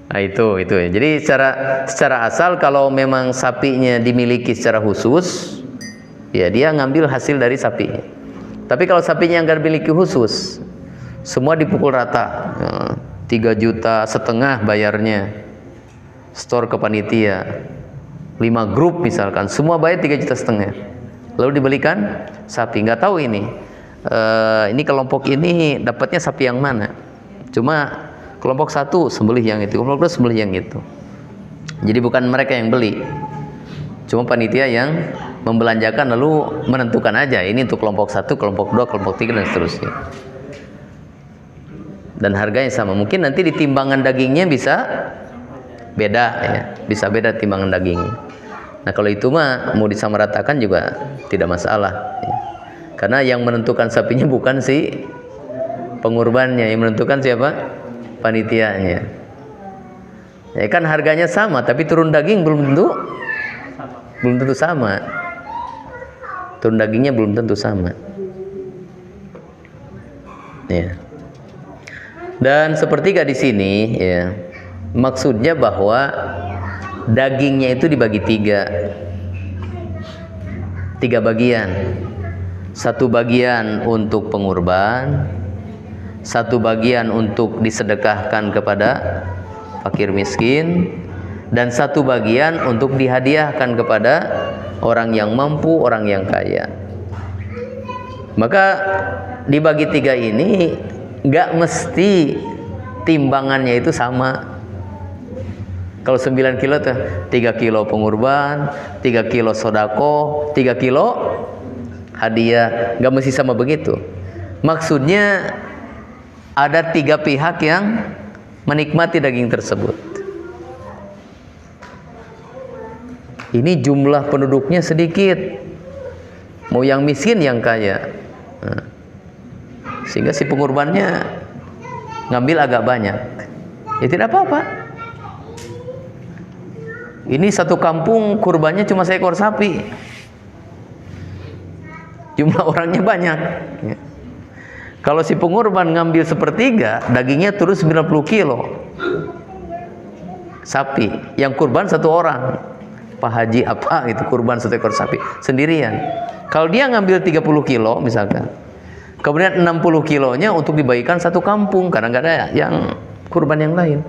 Nah, itu ya. Jadi secara asal kalau memang sapinya dimiliki secara khusus, ya dia ngambil hasil dari sapinya. Tapi kalau sapinya nggak dimiliki khusus, semua dipukul rata. 3,5 juta bayarnya. Store ke panitia. 5 grup misalkan, semua bayar 3,5 juta. Lalu dibelikan sapi, nggak tahu ini kelompok ini dapatnya sapi yang mana. Cuma kelompok satu sembelih yang itu, kelompok dua sembelih yang itu. Jadi bukan mereka yang beli, cuma panitia yang membelanjakan lalu menentukan aja ini untuk kelompok satu, kelompok dua, kelompok tiga dan seterusnya. Dan harganya sama. Mungkin nanti di timbangan dagingnya bisa beda ya, bisa beda timbangan dagingnya. Nah kalau itu mah mau disamaratakan juga tidak masalah ya. Karena yang menentukan sapinya bukan si pengurbannya, yang menentukan siapa? Panitianya. Ya kan harganya sama, tapi turun daging belum tentu sama. Turun dagingnya belum tentu sama. Ya. Dan sepertiga di sini ya, maksudnya bahwa dagingnya itu dibagi 3 bagian. 1 bagian untuk pengurban, 1 bagian untuk disedekahkan kepada fakir miskin, dan 1 bagian untuk dihadiahkan kepada orang yang mampu, orang yang kaya. Maka dibagi 3 ini nggak mesti timbangannya itu sama. Kalau 9 kilo tuh 3 kilo pengurban, 3 kilo sodako, 3 kilo hadiah, nggak mesti sama begitu. Maksudnya ada 3 pihak yang menikmati daging tersebut. Ini jumlah penduduknya sedikit, mau yang miskin yang kaya. Nah, sehingga si pengurbannya ngambil agak banyak. Ya tidak apa-apa. Ini satu kampung kurbannya cuma seekor sapi. Jumlah orangnya banyak. Kalau si pengurban ngambil sepertiga, dagingnya turun 90 kilo. Sapi, yang kurban satu orang. Pak Haji apa itu kurban satu ekor sapi sendirian. Kalau dia ngambil 30 kilo misalkan, kemudian 60 kilonya untuk dibagikan satu kampung karena nggak ada yang kurban yang lain.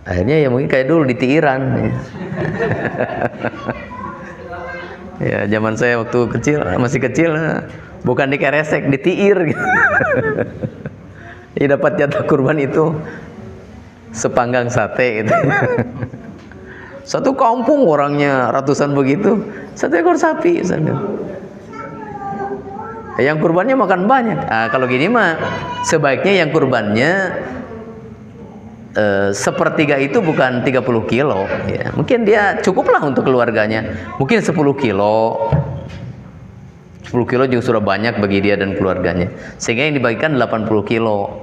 Akhirnya ya mungkin kayak dulu di tiiran. Ya zaman saya waktu kecil, masih kecil, bukan di keresek, di tiir gitu. Ya dapat jatah kurban itu sepanggang sate gitu. Satu kampung orangnya ratusan begitu, satu ekor sapi. Yang kurbannya makan banyak. Nah, kalau gini mah sebaiknya yang kurbannya sepertiga itu bukan 30 kilo ya. Mungkin dia cukuplah untuk keluarganya. Mungkin 10 kilo 10 kilo juga sudah banyak bagi dia dan keluarganya. Sehingga yang dibagikan 80 kilo.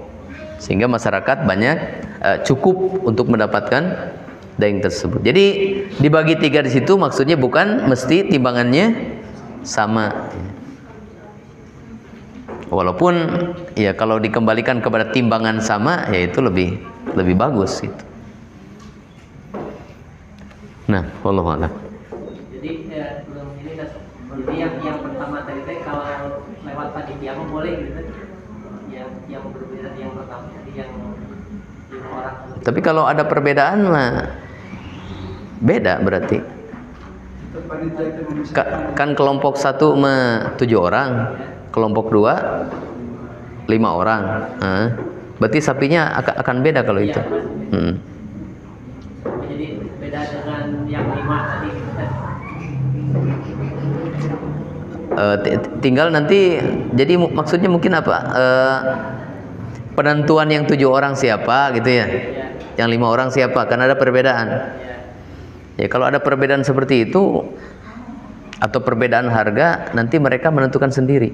Sehingga masyarakat banyak cukup untuk mendapatkan daging tersebut. Jadi dibagi 3 di situ maksudnya bukan mesti timbangannya sama. Walaupun ya kalau dikembalikan kepada timbangan sama ya itu lebih bagus gitu. Nah, wallahu a'lam.
Jadi belum ini jadi yang pertama tadi kalau lewat panitia mah boleh gitu. Yang berbeda yang pertama yang 5 orang.
Tapi kalau ada perbedaan mah beda berarti. Kan kelompok 1 mah 7 orang, kelompok 2 5 orang. Berarti sapinya akan beda kalau itu.
Jadi beda dengan yang 5 tadi.
Tinggal nanti, jadi maksudnya mungkin apa? Penentuan yang 7 orang siapa gitu ya? Yang 5 orang siapa? Kan ada perbedaan. Ya kalau ada perbedaan seperti itu atau perbedaan harga, nanti mereka menentukan sendiri.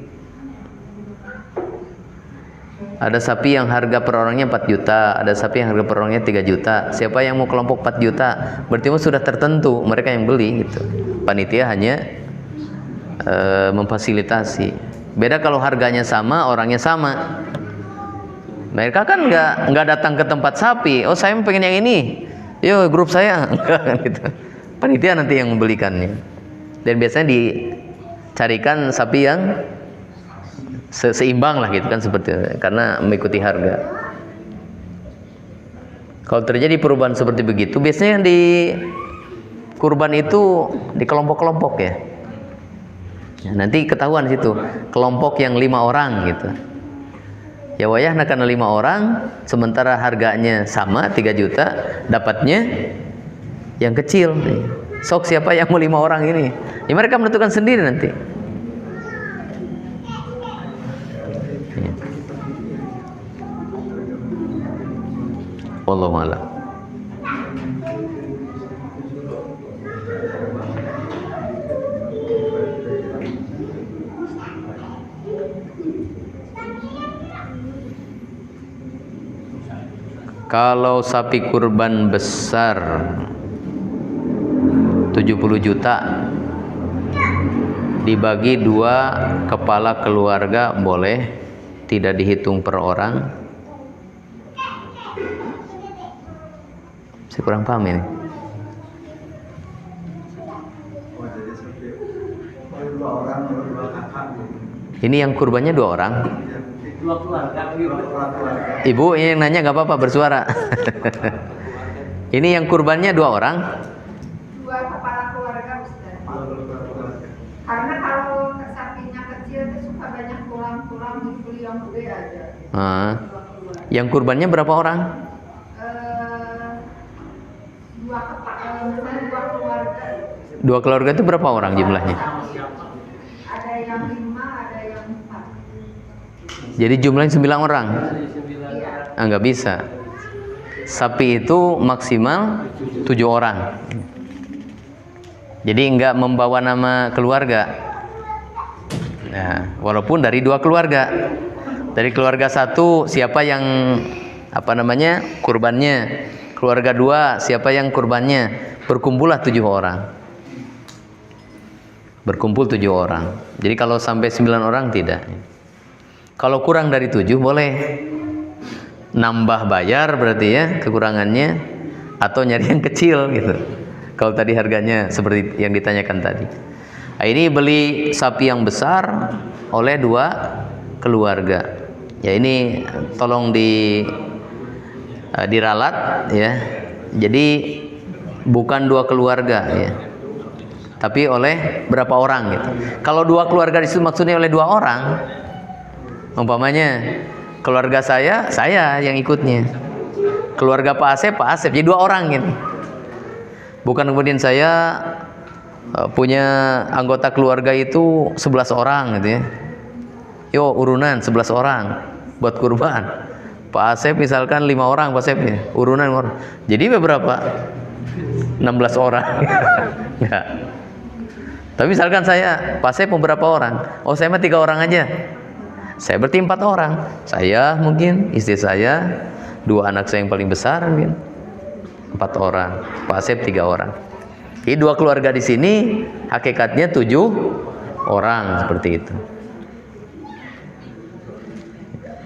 Ada sapi yang harga per orangnya 4 juta, ada sapi yang harga per orangnya 3 juta. Siapa yang mau kelompok 4 juta? Berarti sudah tertentu, mereka yang beli gitu. Panitia hanya memfasilitasi. Beda kalau harganya sama, orangnya sama. Mereka kan nggak datang ke tempat sapi. Oh saya pengen yang ini, yo grup saya. Gitu. Panitia nanti yang membelikannya. Dan biasanya dicarikan sapi yang seimbang lah gitu kan, seperti itu, karena mengikuti harga. Kalau terjadi perubahan seperti begitu, biasanya yang di kurban itu di kelompok-kelompok ya. Nanti ketahuan situ kelompok yang 5 orang gitu. Ya wayah karena 5 orang, sementara harganya sama 3 juta, dapatnya yang kecil. Sok siapa yang mau 5 orang ini? Ya mereka menentukan sendiri nanti. Wallahu a'lam. Kalau sapi kurban besar 70 juta dibagi 2 kepala keluarga boleh, tidak dihitung per orang. Saya kurang paham ini. Ini yang kurbannya 2 orang.
2 keluarga.
Ibu yang nanya nggak apa-apa, bersuara. Ini yang kurbannya 2 orang.
2 kepala keluarga Ustaz. Karena kalau sapinya kecil itu suka banyak tulang-tulang di kulit yang gede aja.
Yang kurbannya berapa orang?
2 keluarga.
2 keluarga itu berapa orang jumlahnya?
Ada yang 5, ada yang 4.
Jadi jumlahnya 9 orang. Nggak bisa. Sapi itu maksimal 7 orang. Jadi nggak membawa nama keluarga. Nah, walaupun dari 2 keluarga. Dari keluarga 1 siapa yang kurbannya? Keluarga 2 siapa yang kurbannya? Berkumpullah 7 orang. Berkumpul 7 orang. Jadi kalau sampai 9 orang tidak. Kalau kurang dari 7 boleh nambah bayar berarti ya kekurangannya, atau nyari yang kecil gitu. Kalau tadi harganya seperti yang ditanyakan tadi. Nah, ini beli sapi yang besar oleh 2 keluarga. Ya ini tolong diralat ya. Jadi bukan 2 keluarga ya, tapi oleh berapa orang gitu. Kalau 2 keluarga di situ maksudnya oleh 2 orang. Umpamanya keluarga saya yang ikutnya. Keluarga Pak Asep, jadi 2 orang gitu. Bukan kemudian saya punya anggota keluarga itu 11 orang gitu ya. Yo urunan 11 orang buat kurban. Pak Asep misalkan 5 orang Pak Asep ya, urunan orang. Jadi berapa? 16 orang. Ya. Tapi misalkan saya, Pak Asep mau berapa orang? Oh saya mah 3 orang aja. Saya berarti 4 orang. Saya mungkin, istri saya, 2 anak saya yang paling besar mungkin 4 orang. Pak Asep 3 orang. Jadi 2 keluarga di sini hakikatnya 7 orang seperti itu.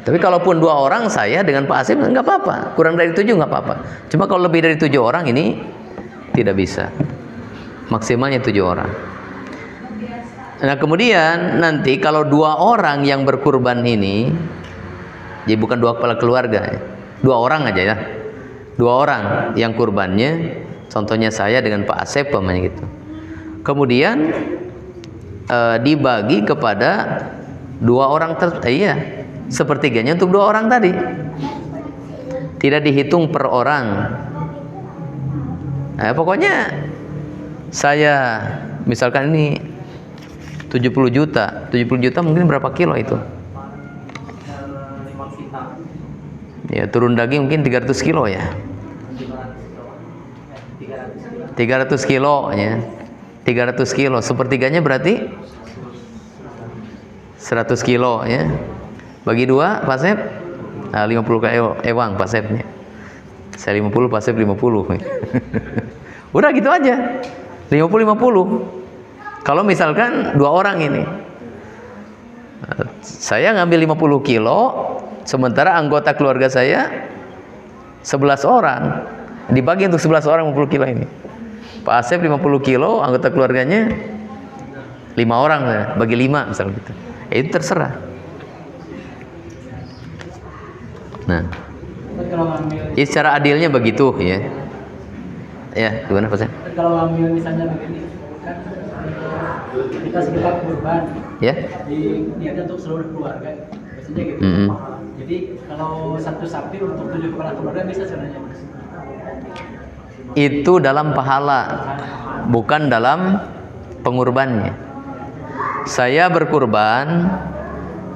Tapi kalaupun 2 orang saya dengan Pak Asep nggak apa-apa. Kurang dari 7 nggak apa-apa. Cuma kalau lebih dari 7 orang ini tidak bisa. Maksimalnya 7 orang. Nah kemudian nanti kalau 2 orang yang berkurban ini, jadi bukan 2 kepala keluarga, 2 orang aja ya, 2 orang yang kurbannya, contohnya saya dengan Pak Asep pemain gitu. Kemudian dibagi kepada 2 orang sepertiganya untuk 2 orang tadi. Tidak dihitung per orang. Nah, pokoknya saya misalkan ini 70 juta mungkin berapa kilo itu?
5 kita.
Ya turun daging mungkin 300 kilo ya. 300 kilo ya. 300 kilo sepertiganya berarti 100 kilo ya. Bagi 2 Pak Sep 50 ewang Pak Sepnya. Saya 50 Pak Sep 50. Udah gitu aja. 50. Kalau misalkan 2 orang ini, saya ngambil 50 kilo, sementara anggota keluarga saya 11 orang, dibagi untuk 11 orang 50 kilo ini. Pak Asep 50 kilo, anggota keluarganya 5 orang, bagi 5 misalnya gitu. Itu terserah. Nah, ini secara adilnya begitu ya. Ya, gimana Pak Asep?
Kalau ngambil misalnya begini, kan kita sekitar kurban
Ya.
niatnya untuk seluruh keluarga biasanya gitu. Jadi kalau 1 sapi untuk 7 kepala keluarga bisa sebenarnya.
Itu dalam pahala, bukan dalam pengurbannya. Saya berkurban,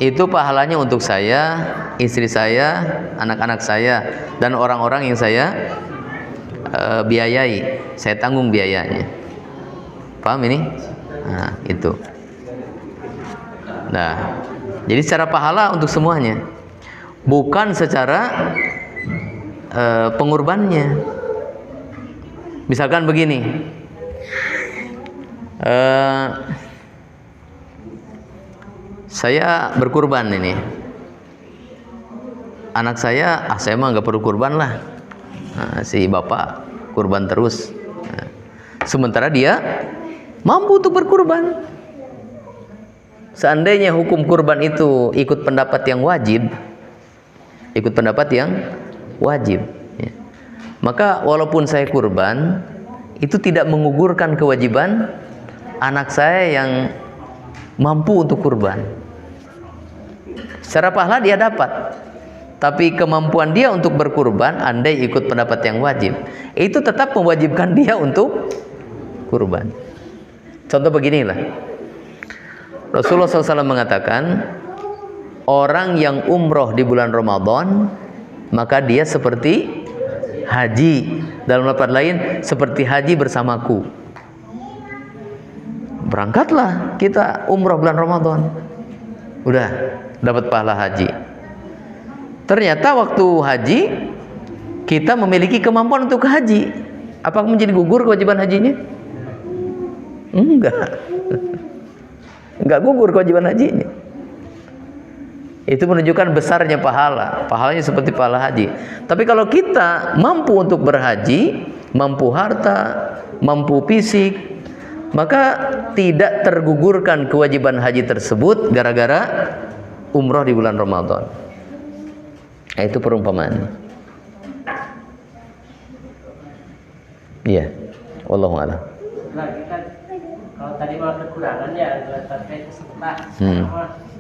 itu pahalanya untuk saya, istri saya, anak-anak saya, dan orang-orang yang saya biayai. Saya tanggung biayanya. Paham ini? Nah, itu. Nah, jadi secara pahala untuk semuanya, bukan secara pengurbannya. Misalkan begini, saya berkurban ini, anak saya, saya mah nggak perlu kurban lah, si bapak kurban terus. Sementara dia mampu untuk berkurban. Seandainya hukum kurban itu ikut pendapat yang wajib, ya, maka walaupun saya kurban, itu tidak mengugurkan kewajiban anak saya yang mampu untuk kurban. Secara pahala dia dapat, tapi kemampuan dia untuk berkurban, andai ikut pendapat yang wajib, itu tetap mewajibkan dia untuk kurban. Contoh beginilah, Rasulullah SAW mengatakan, orang yang umroh di bulan Ramadan, maka dia seperti haji. Dalam lafaz lain, seperti haji bersamaku. Berangkatlah kita umroh bulan Ramadan, udah dapat pahala haji. Ternyata waktu haji kita memiliki kemampuan untuk haji. Apakah menjadi gugur kewajiban hajinya? Enggak gugur kewajiban hajinya. Itu menunjukkan besarnya pahala. Pahalanya seperti pahala haji. Tapi kalau kita mampu untuk berhaji, mampu harta, mampu fisik, maka tidak tergugurkan kewajiban haji tersebut gara-gara umroh di bulan Ramadan. Nah, itu perumpamaan. Iya, wallahu a'lam.
Nah, kita kalau tadi mah kekurangannya tapi setelah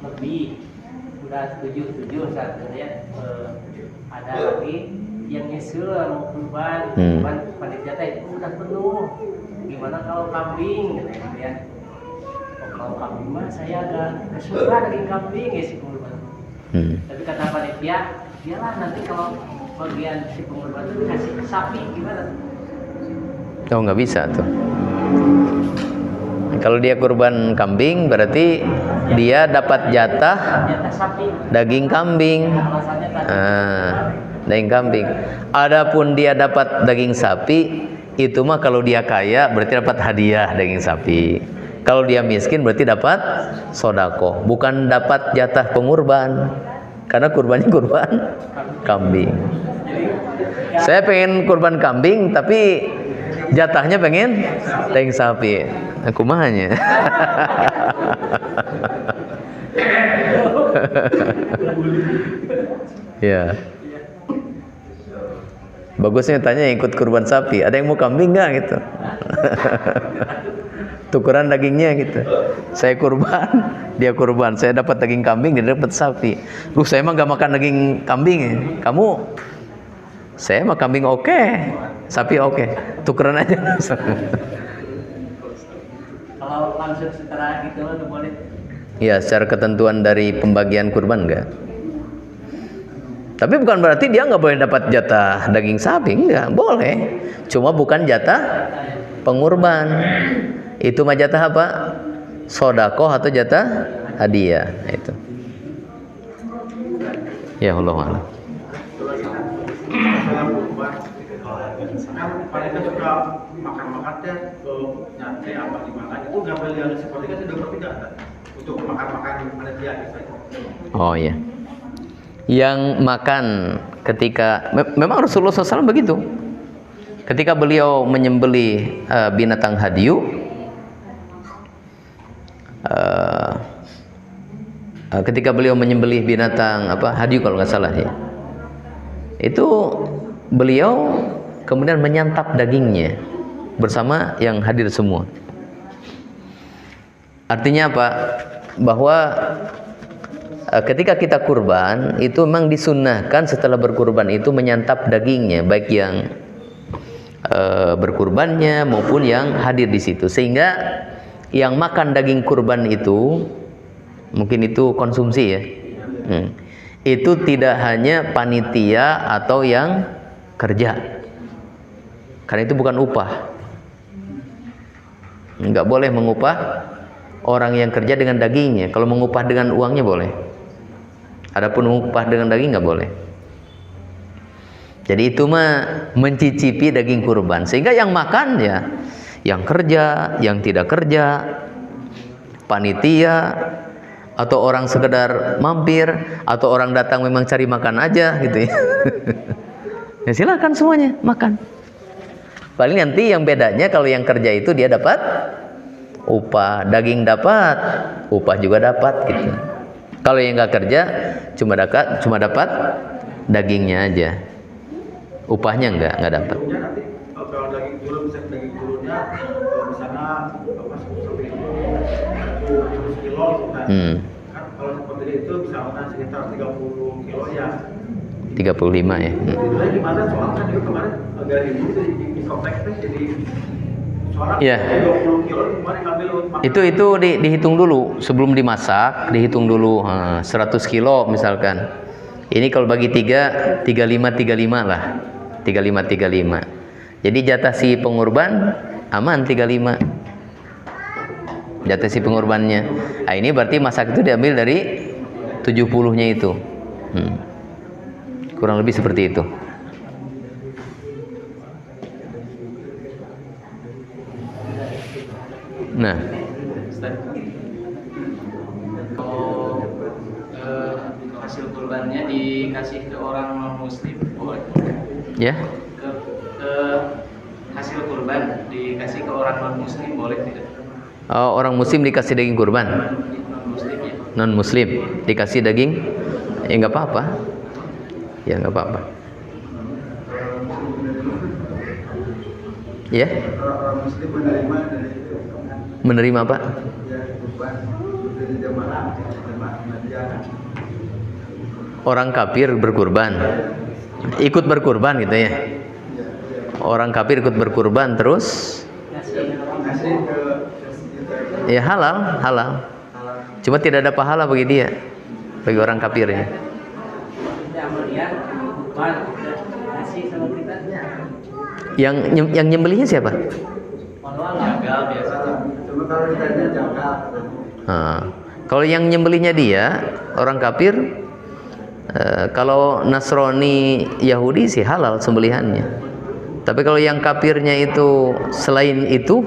lebih udah setuju saatnya ada lagi yang nyusul mau kurban, panitia teh udah penuh. Gimana kalau kambing gitu ya? Oh, kalau kambing mah saya agak kesuka daging kambing ya si kurban. Tapi kata panitia, iyalah nanti kalau bagian si kurban itu dikasih sapi gimana?
Oh, nggak bisa tuh. Kalau dia kurban kambing berarti dia dapat jatah daging kambing. Daging kambing. Adapun dia dapat daging sapi, itu mah kalau dia kaya berarti dapat hadiah daging sapi. Kalau dia miskin berarti dapat sodako, bukan dapat jatah pengurban. Karena kurbannya kurban kambing. Saya pengen kurban kambing tapi jatahnya pengen daging sapi. Aku mahanya. Ya. Bagusnya tanya ikut kurban sapi. Ada yang mau kambing nggak gitu? Tukeran dagingnya gitu. Saya kurban, dia kurban. Saya dapat daging kambing, dia dapat sapi. Saya emang nggak makan daging kambing. Kamu? Saya mah kambing oke. Sapi oke, tukeran aja.
Kalau langsung setelah gitu boleh?
Ya, secara ketentuan dari pembagian kurban enggak. Tapi bukan berarti dia nggak boleh dapat jatah daging sapi, enggak, boleh. Cuma bukan jatah pengurban. Itu mah jatah apa? Sodakoh atau jatah hadiah itu. Ya Allah Allah.
Mereka suka makan-makannya nyate apa gimana itu nggak boleh yang seperti itu sudah berarti nggak untuk makan-makan panitia gitu.
Oh iya. Yang makan ketika memang Rasulullah SAW begitu. Ketika beliau menyembelih binatang hadyu, ketika beliau menyembelih binatang hadyu kalau nggak salah ya, itu beliau kemudian menyantap dagingnya bersama yang hadir semua. Artinya apa? Bahwa ketika kita kurban itu memang disunnahkan setelah berkurban itu menyantap dagingnya, baik yang berkurbannya maupun yang hadir di situ, sehingga yang makan daging kurban itu mungkin itu konsumsi ya, itu tidak hanya panitia atau yang kerja, karena itu bukan upah. Nggak boleh mengupah orang yang kerja dengan dagingnya. Kalau mengupah dengan uangnya boleh. Adapun mengupah dengan daging nggak boleh. Jadi itu mah mencicipi daging kurban. Sehingga yang makan ya, yang kerja, yang tidak kerja, panitia, atau orang sekedar mampir, atau orang datang memang cari makan aja gitu ya. Ya silakan semuanya makan. Paling nanti yang bedanya kalau yang kerja itu dia dapat upah, daging dapat, upah juga dapat gitu. Kalau yang nggak kerja cuma dapat dagingnya aja, upahnya nggak dapat.
Nanti kalau daging turun bisa daging turunnya misalnya sampai 100 kilo kan kalau seperti itu misalnya sekitar 30 kilo ya
35 ya.
Itu gimana soalnya juga kemarin agak ribut di kompleks jadi
ya.
20 kilo kemarin ngambil
Itu dihitung dulu sebelum dimasak, dihitung dulu 100 kilo misalkan. Ini kalau bagi 3 35 lah. 35. Jadi jatah si pengurban aman 35. Jatah si pengurbannya. Nah, ini berarti masak itu diambil dari 70-nya itu. Kurang lebih seperti itu. Nah,
kalau
kurbannya dikasih ke orang non muslim boleh?
Ya.
Ke hasil kurban dikasih ke orang non muslim boleh tidak?
Oh, orang muslim dikasih daging kurban.
Non muslim ya.
Non muslim dikasih daging, ya nggak apa-apa. Ya nggak apa-apa. Ya.
Orang muslim menerima dari
Menerima apa?
ya kurban dari jamaah Ahmadiyah.
Orang kafir berkurban, ikut berkurban gitu ya. Orang kafir ikut berkurban terus,
Ngasih ke
ya halal. Cuma tidak ada pahala bagi dia, bagi orang kafirnya.
Tidak melihat kurban kasih sama kita.
Yang nyembelihnya siapa?
Gagal biasanya.
cuma kalau ditanya jaga.
Nah, kalau yang nyembelihnya dia orang kafir, kalau Nasrani Yahudi sih halal sembelihannya. Tapi kalau yang kafirnya itu selain itu,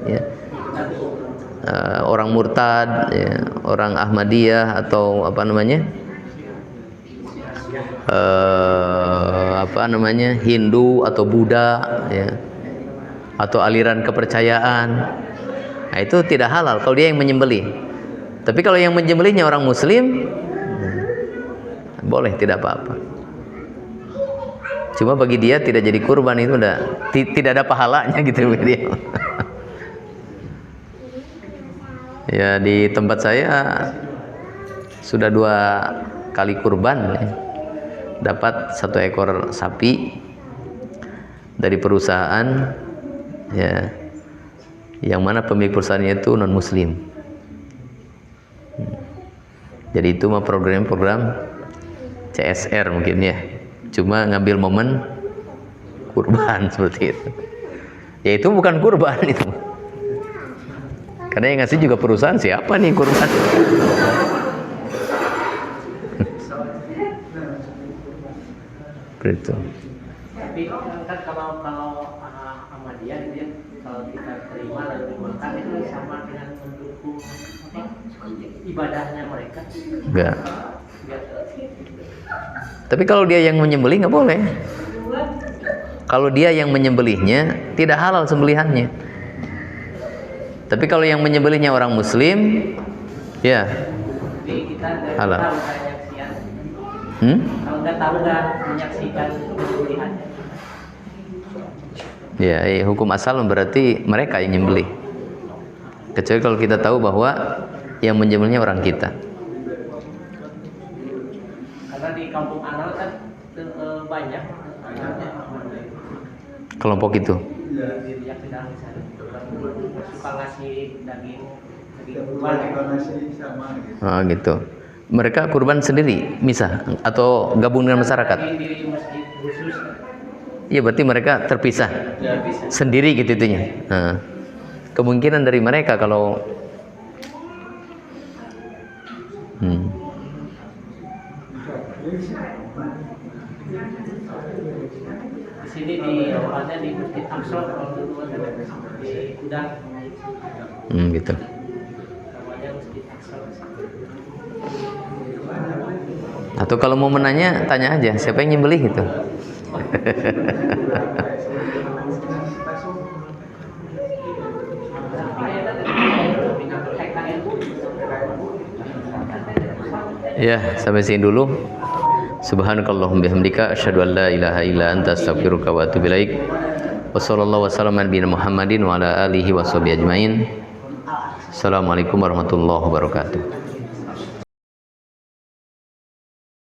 ya, orang murtad, ya, orang Ahmadiyah atau apa namanya Hindu atau Buddha, ya, atau aliran kepercayaan, nah itu tidak halal kalau dia yang menyembelih. Tapi kalau yang menyembelihnya orang Muslim, boleh, tidak apa-apa. Cuma bagi dia tidak jadi kurban itu udah tidak ada pahalanya gitu bagi dia. Ya di tempat saya sudah 2 kali kurban, ya. Dapat 1 ekor sapi dari perusahaan, ya, yang mana pemilik perusahaannya itu non muslim. Jadi itu mah program CSR mungkin ya, cuma ngambil momen kurban seperti itu. Ya itu bukan kurban itu, karena yang ngasih juga perusahaan, siapa nih kurban? Begitu.
Tapi kan kalau Ahmadiyah dia kalau kita terima lalu dimakan itu sama dengan mendukung ibadahnya mereka.
Enggak. Tapi kalau dia yang menyembelih nggak boleh. Kalau dia yang menyembelihnya tidak halal sembelihannya. Tapi kalau yang menyembelihnya orang Muslim, ya
Jadi kita nggak
halal.
tahu penyaksian. Kalau nggak tahu nggak menyaksikan penyembelihannya.
Ya, hukum asal berarti mereka yang nyembelih. Kecuali kalau kita tahu bahwa yang menyembelihnya orang kita.
Karena di kampung Anal kan banyak
Kelompok itu.
yang sedang di sana suka ngasih daging
Kurban
kurban.
ngasih sama gitu.
Oh, gitu. Mereka kurban sendiri, misah atau gabung dengan masyarakat.
Di masjid khusus.
Iya, berarti mereka terpisah sendiri gitu itunya. Nah, kemungkinan dari mereka kalau
Di sini di tempatnya di Masjid Aqsa kalau dulu ada di Kudang
gitu.
namanya Masjid Aqsa.
Atau kalau mau menanya, tanya aja siapa yang nyembelih gitu. Ya, sampai sini dulu. Subhanakallahumma bihamdika asyhadu an la ilaha illa anta astaghfiruka wa atubu ilaik. Wassallallahu wasallam ala nabiyina Muhammadin wa ala alihi washabihi ajmain. Assalamualaikum warahmatullahi wabarakatuh.